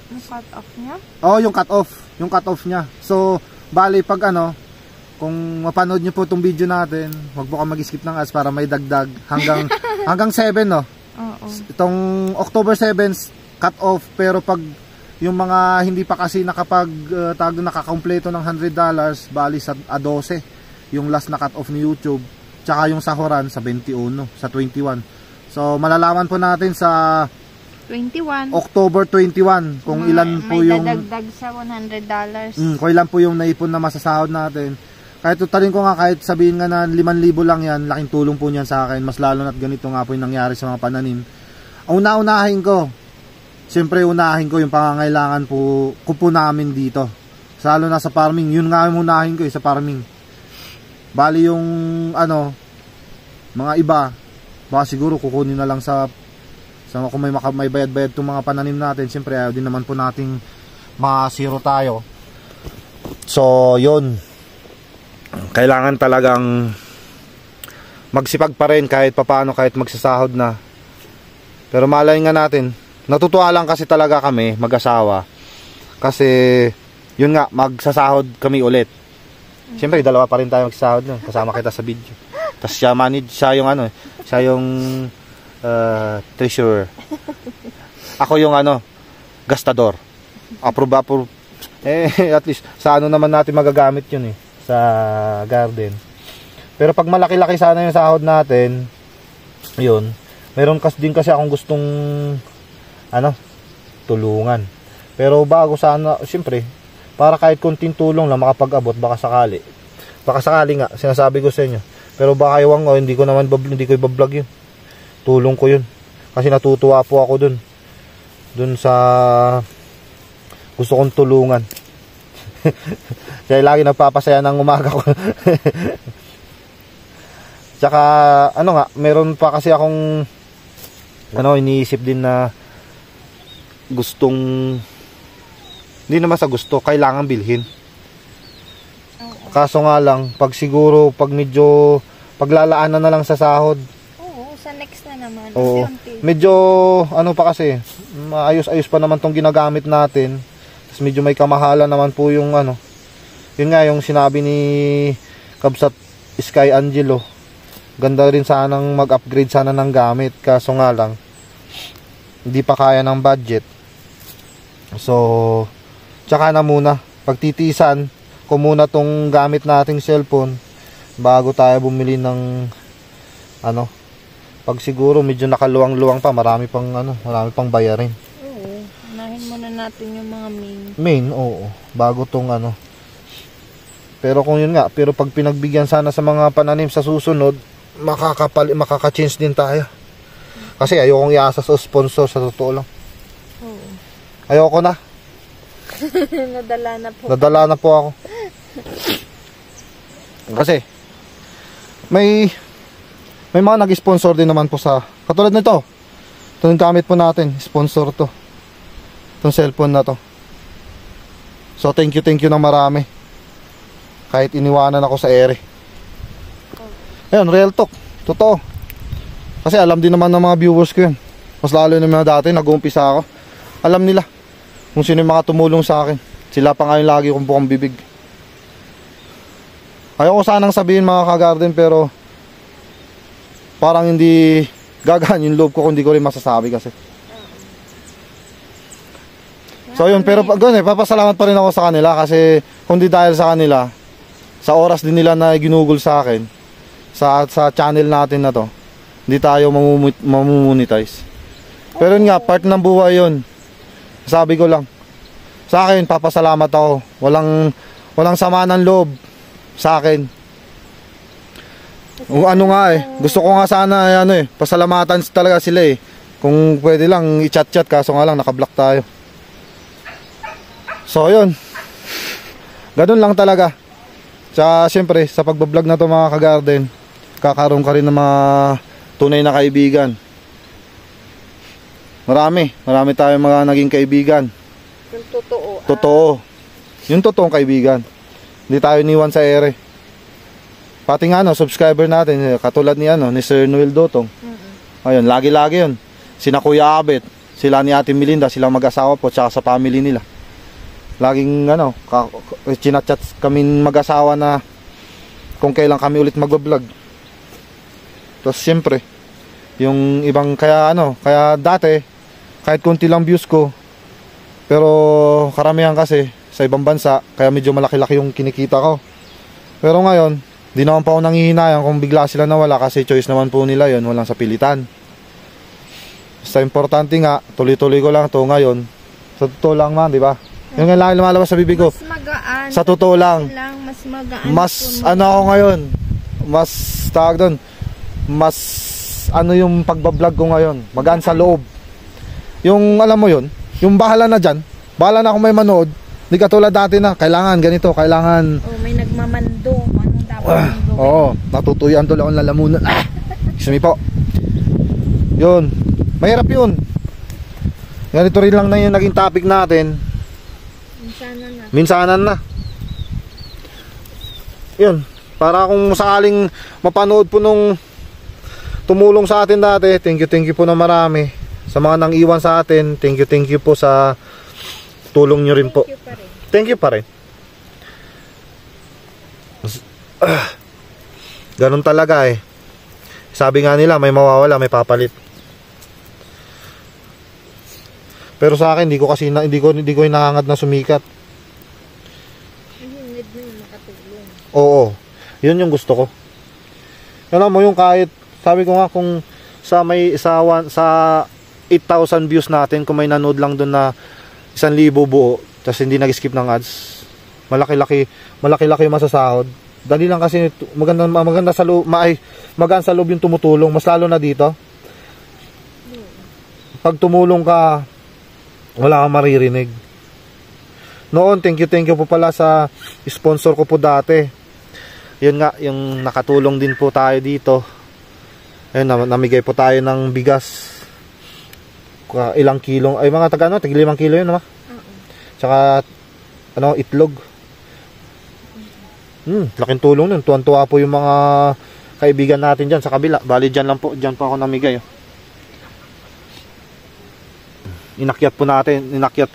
Speaker 2: yung cut off niya?
Speaker 1: Yung cut off. Yung cut off niya. So, bali pag kung mapanood nyo po itong video natin, huwag po ka mag-skip ng ads para may dagdag hanggang 7, no?
Speaker 2: Oo.
Speaker 1: Itong October 7 cut off, pero pag yung mga hindi pa kasi nakakompleto ng $100, bali sa 12 yung last na cut off ni YouTube, tsaka yung sahuran sa 21, sa 21. So malalaman po natin sa
Speaker 2: 21.
Speaker 1: October 21 kung ilan po yung
Speaker 2: may dadagdag sa $100.
Speaker 1: kung ilan po yung naipon na masasahod natin. Kahit tutalin ko nga, kahit sabihin nga na 5,000 lang yan, laking tulong po niyan sa akin. Mas lalo na't ganito nga po yung nangyari sa mga pananim. Ang unahin ko, siyempre unahin ko yung pangangailangan ko po namin dito. Lalo na sa farming, yun nga yung unahin ko sa farming. Bali yung mga iba, baka siguro kukunin na lang sa kung may bayad-bayad itong mga pananim natin. Siyempre ayaw din naman po nating ma-zero tayo. So yun, kailangan talagang magsipag pa rin kahit papaano, kahit magsasahod na. Pero malay nga natin, natutuwa lang kasi talaga kami mag-asawa kasi yun nga, magsasahod kami ulit. Siyempre dalawa pa rin tayo magsasahod nun, kasama kita sa video. Tapos siya yung treasurer, ako yung gastador. Approve. At least sa naman natin magagamit yun sa garden. Pero pag malaki-laki sana yung sahod natin, yun, meron din kasi akong gustong tulungan. Pero bago sana, siyempre, para kahit konting tulong lang makapag-abot, baka sakali nga, sinasabi ko sa inyo. Pero baka iwang hindi ko i-vlog yun. Tulong ko yun. Kasi natutuwa po ako dun sa gusto kong tulungan. Kaya lagi nagpapasaya ng umaga ko. Tsaka meron pa kasi akong iniisip din na gustong, hindi naman sa gusto, kailangan bilhin. Kaso nga lang, pag medyo paglalaanan na lang sa sahod.
Speaker 2: Sa next na naman.
Speaker 1: Oo. Medyo pa kasi, maayos-ayos pa naman tong ginagamit natin. Tapos medyo may kamahalan naman po yung yun nga yung sinabi ni Kabsat Sky Angelo. Ganda rin sanang mag-upgrade sana ng gamit. Kaso nga lang, hindi pa kaya ng budget. So, tsaka na muna. Pagtitiisan ko muna tong gamit nating cellphone bago tayo bumili ng pag siguro medyo nakaluwang-luwang pa, marami pang bayarin.
Speaker 2: Oo, unahin muna natin yung mga
Speaker 1: main, oo, bago tong Pero kung yun nga, pero pag pinagbigyan sana sa mga pananim sa susunod, makaka-change din tayo. Kasi ayokong iasa sa sponsor, sa totoo lang.
Speaker 2: Oo.
Speaker 1: Ayoko na. Nadala na po ako. Kasi may mga nag-sponsor din naman po sa katulad nito. Ito yung gamit po natin, sponsor to. Itong cellphone na to. So thank you ng marami. Kahit iniwanan ako sa ere. Ayun, real talk. Totoo. Kasi alam din naman ng mga viewers ko yun. Mas lalo na mga dati, nag-uumpisa ako. Alam nila kung sino yung mga tumulong sa akin. Sila pa ngayon lagi kong bukang bibig. Ayoko sanang sabihin mga ka-garden, pero parang hindi gagaan yung loob ko kung hindi ko rin masasabi kasi. So yun, pero papasalamat pa rin ako sa kanila kasi kung di dahil sa kanila, sa oras din nila na ginugol sa akin, sa channel natin na to, hindi tayo mamumonetize. Pero yun nga, part ng buhay yun. Sabi ko lang, sa akin papasalamat ako. Walang sama ng loob sa akin. Gusto ko nga sana pasalamatan talaga sila kung pwede lang i-chat kaso nga lang naka-block tayo. So yun, ganun lang talaga. Siyempre sa pagbablog na to mga ka-garden, kakaroon ka rin ng mga tunay na kaibigan. Marami tayong mga naging kaibigan.
Speaker 2: Yung totoo.
Speaker 1: Totoo. Yung totoong kaibigan. Hindi tayo iniwan sa ere. Pati nga subscriber natin, katulad ni Sir Noel Dotong. Ayun, lagi-lagi yun. Sina Kuya Abet, sila ni Ate Melinda, silang mag-asawa po, tsaka sa family nila. Laging chinachat kami mag-asawa na kung kailan kami ulit magbablog. Tapos siyempre, yung ibang kaya dati, kahit konti lang views ko, pero karamihan kasi sa ibang bansa, kaya medyo malaki-laki yung kinikita ko. Pero ngayon, di naman pa ako nanghihinayang kung bigla sila nawala kasi choice naman po nila yon, walang sa pilitan. Basta importante nga, tuloy-tuloy ko lang to ngayon. Sa totoo lang man, di ba? Yung nga lang lumalabas sa bibig ko.
Speaker 2: Mas magaan.
Speaker 1: Sa totoo lang.
Speaker 2: Mas magaan.
Speaker 1: Mas ano ako ngayon, mas tawag doon, mas ano yung pagbablog ko ngayon, magaan sa loob. Yung alam mo yun, yung bahala na dyan, bahala na kung may manood. Hindi katulad dati na, kailangan ganito, kailangan.
Speaker 2: Oh, may nagmamando. Anong dapat gawin?
Speaker 1: Oo, natutuyuan tuloy akong lalamunan. Excuse me po. Yun, mahirap yun. Ganito rin lang na yung naging topic natin. Minsanan na. Yun, para kung sakaling mapanood po nung tumulong sa atin dati, thank you po na marami. Sa mga nang iwan sa atin, thank you po sa tulong nyo rin po. Thank you pa rin. Ganun talaga eh. Sabi nga nila, may mawawala, may papalit. Pero sa akin, hindi ko hinahangad na sumikat.
Speaker 2: Need mo yung makatulong.
Speaker 1: Oo. Yun yung gusto ko. Alam mo yung kahit, sabi ko nga kung sa 8,000 views natin, kung may nanood lang doon na 1,000 buo, tapos hindi nag-skip ng ads, malaki-laki yung masasahod. Dali lang kasi maganda sa loob, magaan sa loob yung tumutulong, mas lalo na dito. Pag tumulong ka, wala kang maririnig. Noon, thank you po pala sa sponsor ko po dati. Yun nga, yung nakatulong din po tayo dito. Ayun, namigay po tayo ng bigas. Ilang kilong, ay mga taga 5 kilo yun, naman. Tsaka itlog. Laking tulong nun. Tuwan-tuwa po yung mga kaibigan natin dyan sa kabila. Bali dyan po ako namigay. Inakyat po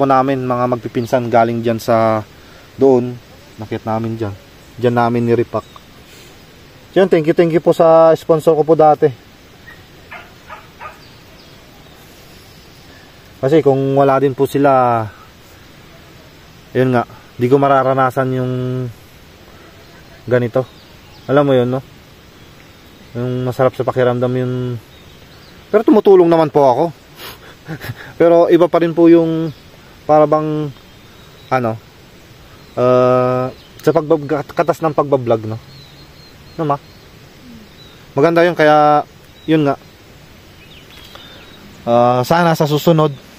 Speaker 1: namin mga magpipinsan galing dyan sa doon. Inakyat namin dyan. Dyan namin ni-repack. Dyan, thank you po sa sponsor ko po dati. Kasi kung wala din po sila, yun nga, di ko mararanasan yung ganito. Alam mo yun, no? Yung masarap sa pakiramdam yun. Pero tumutulong naman po ako. Pero iba pa rin po yung para bang sa katas ng pagbablog, no? No, ma? Maganda yun, kaya yun nga. Sana sa susunod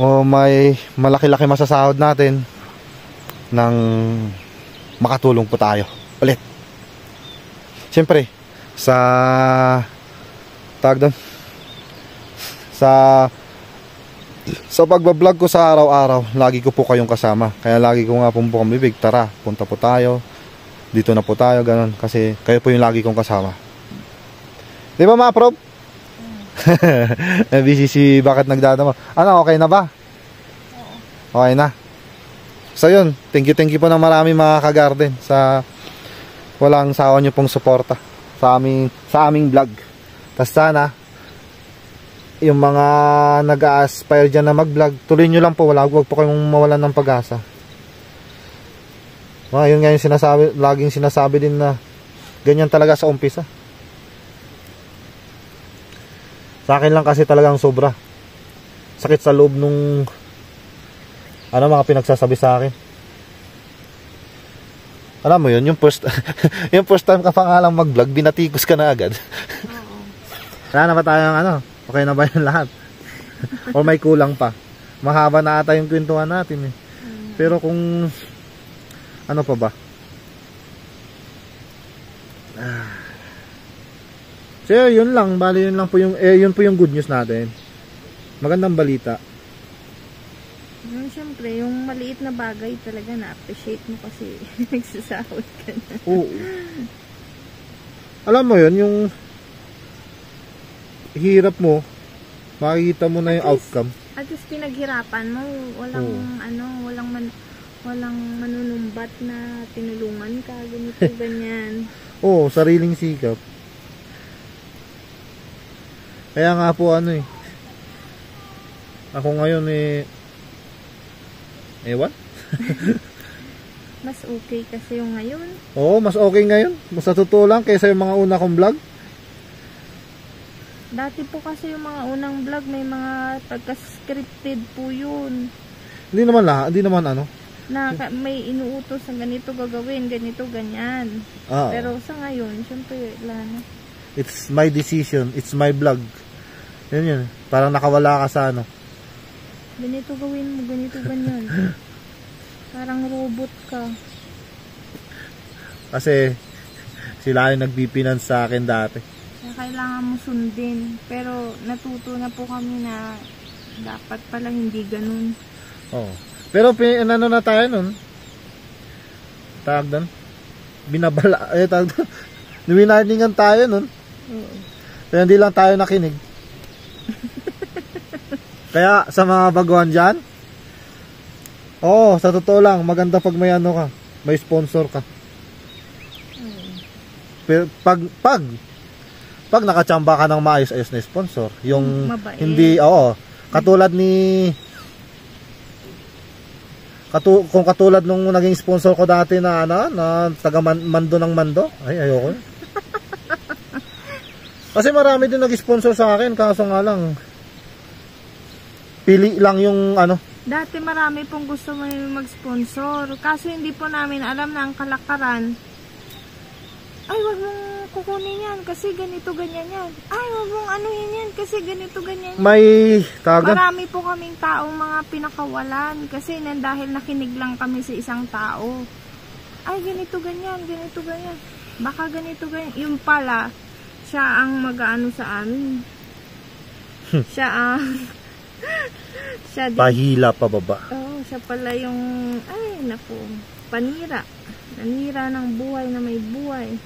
Speaker 1: may malaki-laki masasahod natin nang makatulong po tayo ulit. Siyempre sa pagbablog ko sa araw-araw, lagi ko po kayong kasama. Kaya lagi ko nga pong bukang bibig, tara, punta po tayo, dito na po tayo, ganun. Kasi kayo po yung lagi kong kasama. Di ba, mga prob? BCC, bakit nagdadama? Ano, okay na ba? Okay na. So yun, thank you po ng marami mga ka-garden sa walang sawa nyo pong suporta sa aming vlog. Tas sana yung mga nag-a-aspire dyan na mag-vlog, tuloy nyo lang po, wag po kayong mawalan ng pag-asa. Yun nga yung laging sinasabi din na ganyan talaga sa umpisa. Sa akin lang kasi talagang sobra sakit sa loob nung mga pinagsasabi sa akin. Alam mo yun, yung first time ka pa nga lang mag-vlog, binatikos ka na agad. Wala na ba tayong okay na ba yung lahat? O may kulang pa? Mahaba na ata yung kwentuhan natin eh. Pero kung ano pa ba? So yun lang, bali yun lang po yung yun po yung good news natin. Magandang balita.
Speaker 2: Siyempre, yung maliit na bagay talaga na-appreciate mo kasi nagsasahod ka na.
Speaker 1: Oo. Alam mo yun, yung hirap mo, makikita mo na yung outcome.
Speaker 2: At least pinaghirapan mo, walang manunumbat na tinulungan ka, ganito, ganyan.
Speaker 1: Oo, sariling sikap. Kaya nga po ako ngayon Ewan.
Speaker 2: Mas okay kasi yung ngayon.
Speaker 1: Oo, mas okay ngayon. Mas sa totoo lang kaysa yung mga una kong vlog.
Speaker 2: Dati po kasi yung mga unang vlog, may mga pagka-scripted po yun.
Speaker 1: Hindi naman lahat, hindi naman ano.
Speaker 2: Na may inuutos na ganito gagawin, ganito, ganyan.
Speaker 1: Ah,
Speaker 2: Pero sa ngayon, syempre, wala na.
Speaker 1: it's my decision, it's my vlog. Yun. Parang nakawala ka sa ano.
Speaker 2: Ganito gawin mo, ganito, ganyan. Parang robot ka.
Speaker 1: Kasi sila yung nagpipinance sa akin dati.
Speaker 2: Kaya kailangan mo sundin. Pero natuto na po kami na dapat pala hindi ganun.
Speaker 1: Oo. Pero ano na tayo nun? Tawag doon? Binabala, tawag doon. Winarningan tayo nun.
Speaker 2: Oo.
Speaker 1: Kaya hindi lang tayo nakinig. Kaya sa mga baguhan dyan, oo, sa totoo lang, maganda pag may ano ka, may sponsor ka. Pero pag nakachamba ka ng maayos-ayos na sponsor, yung
Speaker 2: Mabait.
Speaker 1: hindi, oo, katulad ni kung katulad nung naging sponsor ko dati na ano, na taga Mando ng Mando, ay ayoko. Kasi marami din nag-sponsor sa akin, kaso nga lang pili lang yung ano.
Speaker 2: Dati marami pong gusto mag-sponsor. Kaso hindi po namin alam na ang kalakaran. Ay, wag mong kukunin yan kasi ganito, ganyan yan. Ay, wag mong anuhin yan kasi ganito, ganyan yan.
Speaker 1: May tawagan.
Speaker 2: Marami po kaming taong mga pinakawalan kasi dahil nakinig lang kami sa isang tao. Ay, ganito, ganyan, ganito, ganyan. Baka ganito, ganyan. Yung pala, siya ang mag-ano sa amin. Siya ang... siya din.
Speaker 1: Pahila pababa.
Speaker 2: Oo, siya pala yung... Ay, naku. Panira. Nanira ng buhay na may buhay.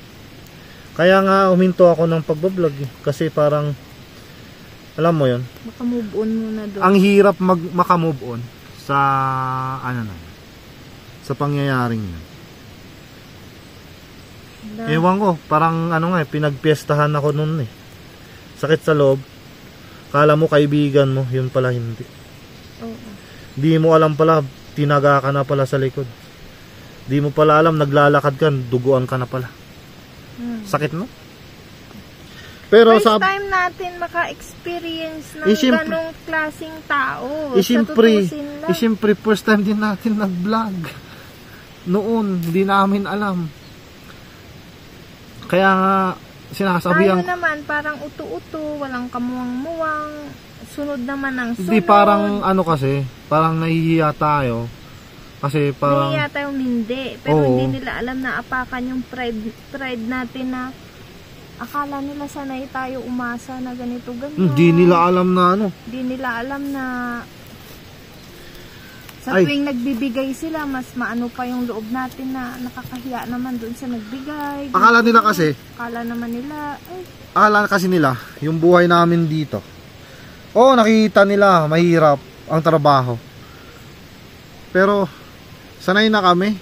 Speaker 1: Kaya nga uminto ako ng pagbablog kasi parang alam mo yon,
Speaker 2: Baka move on muna doon.
Speaker 1: ang hirap maka-move on sa ano na sa pangyayaring yun. Ewan ko, parang ano nga pinagpiestahan ako noon eh. Sakit sa loob. Kala mo kaibigan mo, yun pala hindi.
Speaker 2: Oo.
Speaker 1: Di mo alam pala, tinaga ka na pala sa likod. Di mo pala alam, naglalakad ka, duguan ka na pala. Sakit no? Pero
Speaker 2: First
Speaker 1: sa
Speaker 2: time natin maka-experience ng
Speaker 1: siyempre,
Speaker 2: ganong klaseng tao.
Speaker 1: siyempre, first time din natin nag-vlog. Noon, hindi namin alam. Kaya nga, sinasabihan
Speaker 2: tayo naman, parang uto-uto, walang kamuwang-muwang, sunod naman ang sunod.
Speaker 1: Hindi, parang ano kasi, parang nahihiya tayo. Kasi parang...
Speaker 2: Nahihiya tayo hindi. Pero
Speaker 1: Oo.
Speaker 2: hindi nila alam na apakan yung pride natin na akala nila sanay tayo umasa na ganito, ganito.
Speaker 1: Hindi nila alam na ano.
Speaker 2: Hindi nila alam na sa tuwing nagbibigay sila, mas maano pa yung loob natin na nakakahiya naman doon sa nagbigay.
Speaker 1: Akala nila kasi,
Speaker 2: Akala naman nila, ay,
Speaker 1: akala kasi nila, yung buhay namin dito. Oo, nakikita nila, mahirap ang trabaho. Pero, sanay na kami.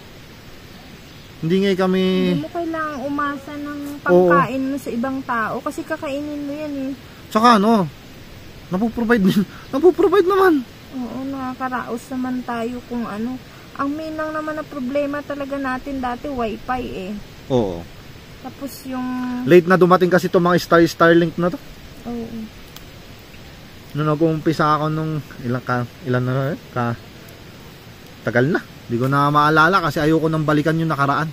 Speaker 1: Hindi nga kami...
Speaker 2: hindi mo kailangang umasa ng pangkain mo sa ibang tao kasi kakainin mo yan eh.
Speaker 1: Tsaka ano, napoprovide naman.
Speaker 2: Oo, nakakaraos naman tayo kung ano. Ang main lang naman na problema talaga natin dati, wifi eh.
Speaker 1: Oo.
Speaker 2: Tapos yung...
Speaker 1: Late na dumating kasi itong mga Starlink na to.
Speaker 2: Oo.
Speaker 1: Nung nag-uumpisa ako nung ilan na tagal na. Hindi ko na maalala kasi ayoko nang balikan yung nakaraan.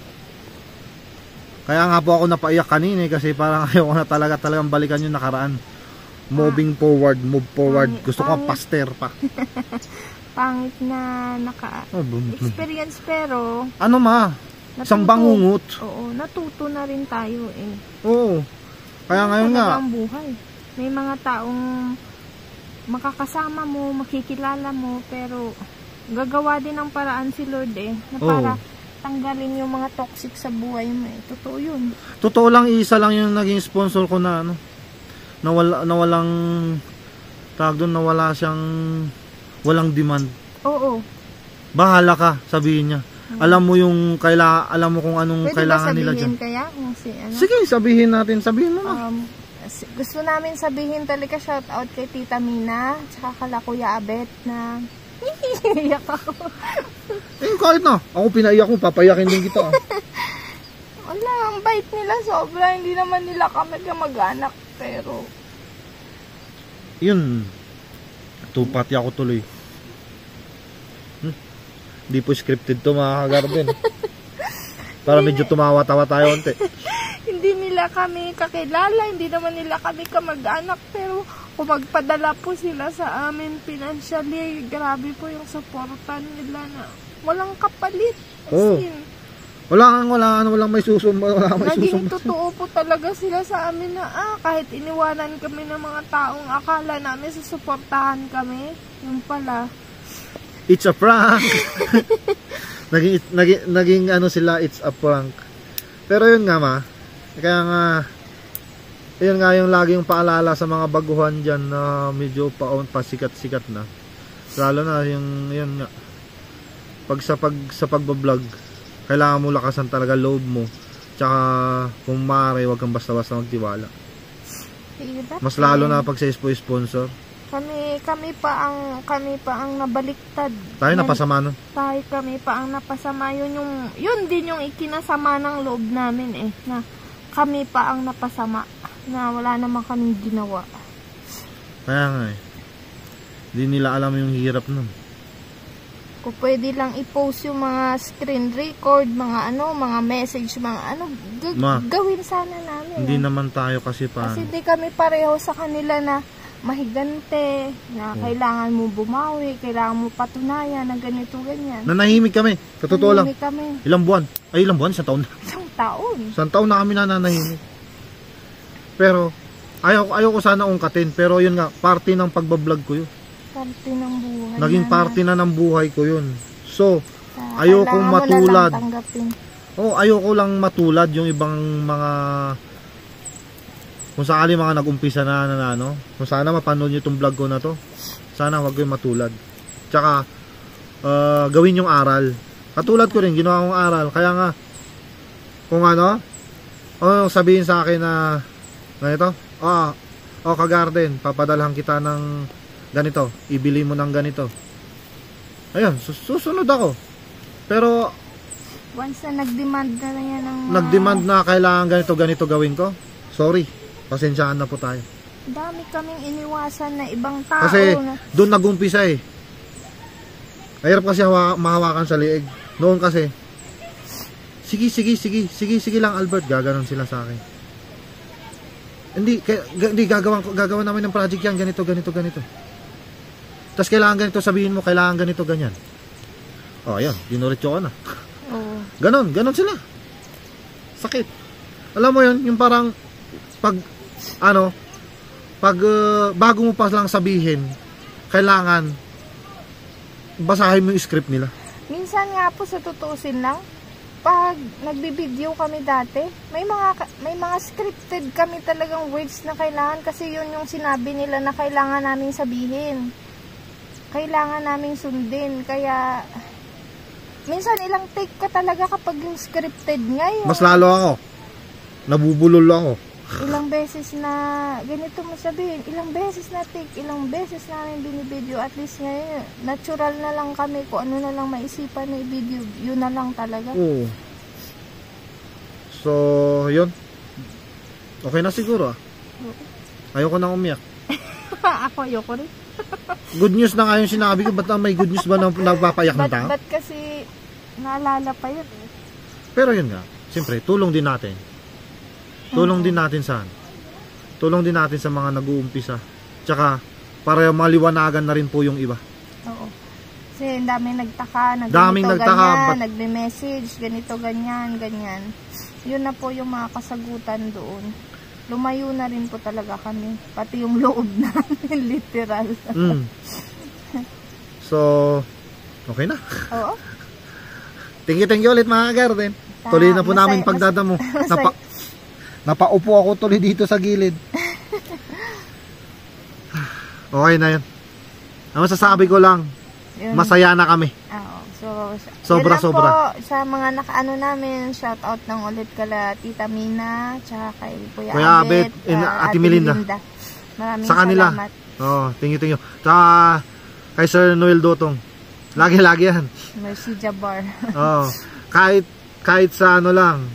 Speaker 1: Kaya nga po ako napaiyak kanina kasi parang ayoko na talagang balikan yung nakaraan. Moving forward, move forward. Gusto ko faster pa.
Speaker 2: Pangit na naka-experience pero...
Speaker 1: Ano ma? Isang bangungot.
Speaker 2: Oo, natuto na rin tayo eh.
Speaker 1: Oo. Kaya ngayon nga.
Speaker 2: Ang buhay. May mga taong makakasama mo, makikilala mo, pero gagawa din ng paraan si Lord eh. Na para tanggalin yung mga toxic sa buhay mo eh. Totoo yun. Totoo
Speaker 1: lang, isa lang yung naging sponsor ko na ano. Nawalang tawag doon, nawala siyang walang demand.
Speaker 2: Oo.
Speaker 1: Bahala ka, sabihin niya. Alam mo yung alam mo kung anong
Speaker 2: pwede
Speaker 1: kailangan nila diyan.
Speaker 2: Kaya kung ano?
Speaker 1: Sige, sabihin natin, sabihin mo na.
Speaker 2: Gusto namin sabihin talaga shout out kay Tita Mina, tsaka kala Kuya Abet na Iyak ako.
Speaker 1: Eh, kahit na. Ako pinaiyak mo, papayakin din kita.
Speaker 2: Wala, ang bait nila sobra. Hindi naman nila kami kamag-anak. Pero,
Speaker 1: Yun. Tupati ako tuloy. Hindi po scripted to mga kagarden. Para medyo tumawa-tawa tayo onte.
Speaker 2: hindi nila kami kakilala. Hindi naman nila kami kamag-anak. Pero, kung magpadala po sila sa amin financially, grabe po yung supportan nila na walang kapalit. As in,
Speaker 1: Walang may susumba.
Speaker 2: naging totoo po talaga sila sa amin na kahit iniwanan kami ng mga taong akala namin susuportahan kami, yun pala.
Speaker 1: It's a prank. naging ano sila, it's a prank. Pero yun nga ma, kaya nga, yun nga yung laging paalala sa mga baguhan dyan na medyo pasikat-sikat na. Lalo na yung, yun nga, sa pagbablog, kailangan mo lakasan talaga loob mo. Tsaka kung maaari, huwag kang basta-basta magtiwala. Mas lalo na pag sa sponsor.
Speaker 2: Kami pa ang nabaliktad.
Speaker 1: Tayo napasama nun.
Speaker 2: Kami pa ang napasama. Yun din yung ikinasama ng loob namin na kami pa ang napasama. Na wala naman kaming ginawa.
Speaker 1: Kaya nga hindi nila alam yung hirap nun.
Speaker 2: Kung pwede lang i-post yung mga screen record, mga message, gawin sana namin.
Speaker 1: Hindi naman tayo kasi
Speaker 2: Kasi hindi kami pareho sa kanila na mahigante, na kailangan mo bumawi, kailangan mo patunayan na ganito, ganyan.
Speaker 1: Nanahimik kami. Sa totoo lang.
Speaker 2: Kami.
Speaker 1: Ilang buwan? Ilang buwan? Isang taon na.
Speaker 2: Isang
Speaker 1: taon na kami nananahimik. Pero, ayaw ko sana ungkatin. Pero yun nga, parte ng pagbablog ko yun.
Speaker 2: Parte ng buhay.
Speaker 1: Naging parte na ng buhay ko yun. So, ayokong matulad. Ayoko lang matulad yung ibang mga, kung sakali mga nag-umpisa na kung sana mapanood nyo itong vlog ko na to, sana wag kayong matulad. Tsaka, gawin yung aral. Katulad ko rin, ginawa kong aral. Kaya nga, kung sabihin sa akin na ganito, kagarden, papadalhan kita ng ganito, ibili mo ng ganito. Ayun, susunod ako. Pero
Speaker 2: once na nag-demand na yan ng
Speaker 1: nag-demand na kailangan ganito gawin ko, sorry, pasensyaan na po tayo.
Speaker 2: Dami kaming iniwasan na ibang tao.
Speaker 1: Kasi doon nag-umpisa mahirap kasi mahawakan sa liig. Noon kasi, sige lang Albert, gaganon sila sa akin. Hindi gagawa namin ng project yan, ganito. Tapos kailangan ganito, sabihin mo, kailangan ganito, ganyan. Ayan, dinuritso ka na. Ganon sila. Sakit. Alam mo yun, yung parang bago mo pa lang sabihin, kailangan basahin mo yung script nila.
Speaker 2: Minsan nga po, sa tutuusin lang, pag nagbibideo kami dati, may mga scripted kami talagang words na kailangan, kasi yun yung sinabi nila na kailangan naming sabihin. Kailangan naming sundin. Kaya minsan ilang take ka talaga kapag yung scripted ngayon.
Speaker 1: Mas lalo ako. Nabubulol ako.
Speaker 2: Ilang beses na ganito mo sabihin, ilang beses na take, ilang beses namin binibideo. At least ngayon, natural na lang kami, kung ano na lang maisipan na i-video, yun na lang talaga.
Speaker 1: So, yun. Okay na siguro Ayoko na umiyak.
Speaker 2: Ako ayoko rin.
Speaker 1: Good news na nga yung sinabi ko. Ba't may good news ba na nagpapayak ng tao?
Speaker 2: Ba't kasi naalala pa yun
Speaker 1: Pero yun nga, siyempre, tulong din natin. Tulong din natin tulong din natin sa mga nag-uumpisa. Tsaka, para maliwanagan na rin po yung iba.
Speaker 2: Oo. Kasi daming nagtaka, nagme-message, ganito, ganyan. Yun na po yung mga kasagutan doon. Lumayo na rin po talaga kami. Pati yung loob namin, literal.
Speaker 1: So, okay na.
Speaker 2: Oo.
Speaker 1: Thank you ulit mga garden. Tuloy na po namin pagdadamo. Napaupo ako tuloy dito sa gilid. Okay na yun. Ang masasabi ko lang, masaya na kami. Sobra.
Speaker 2: Po, sa mga nakaano namin, shout out ng ulit kala Tita Mina, tsaka kay Kuya Abet,
Speaker 1: Ate Melinda.
Speaker 2: Maraming
Speaker 1: sa kanila.
Speaker 2: salamat.
Speaker 1: Thank you. Tsaka kay Sir Noel Dotong. Lagi yan.
Speaker 2: Mercy Jabbar.
Speaker 1: Oh, kahit sa ano lang.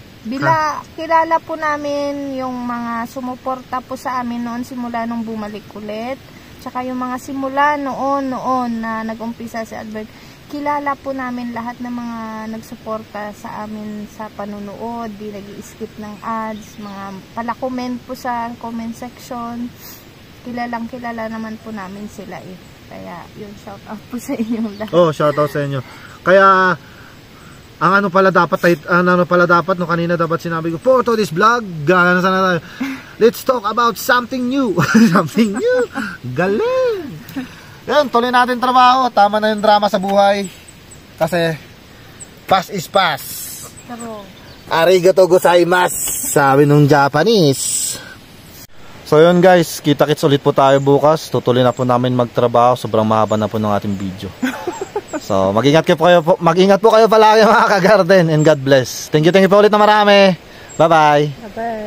Speaker 2: Kilala po namin yung mga sumuporta po sa amin noon simula nung bumalik ulit. Tsaka yung mga simula noon na nag-umpisa si Albert. Kilala po namin lahat ng mga nagsuporta sa amin sa panunood. Di nag-i-skip ng ads. Mga pala-comment po sa comment section. Kilalang kilala naman po namin sila eh. Kaya yun, shout out po sa inyong lahat.
Speaker 1: Oh, shout out sa inyo. Kaya ang ano pala dapat no kanina dapat sinabi ko for today's vlog, gano'n sana tayo. Let's talk about something new. Something new. Galing. Yan, tuloy natin trabaho. Tama na yung drama sa buhay. Kasi past is past.
Speaker 2: Pero
Speaker 1: Arigato gozaimasu, sabi nung Japanese. So yun guys, kita-kits ulit po tayo bukas. Tutuloy na po namin magtrabaho. Sobrang mahaba na po ng ating video. So mag-ingat po kayo palagi mga ka-garden, and God bless. Thank you po ulit na marami. Bye bye.
Speaker 2: bye.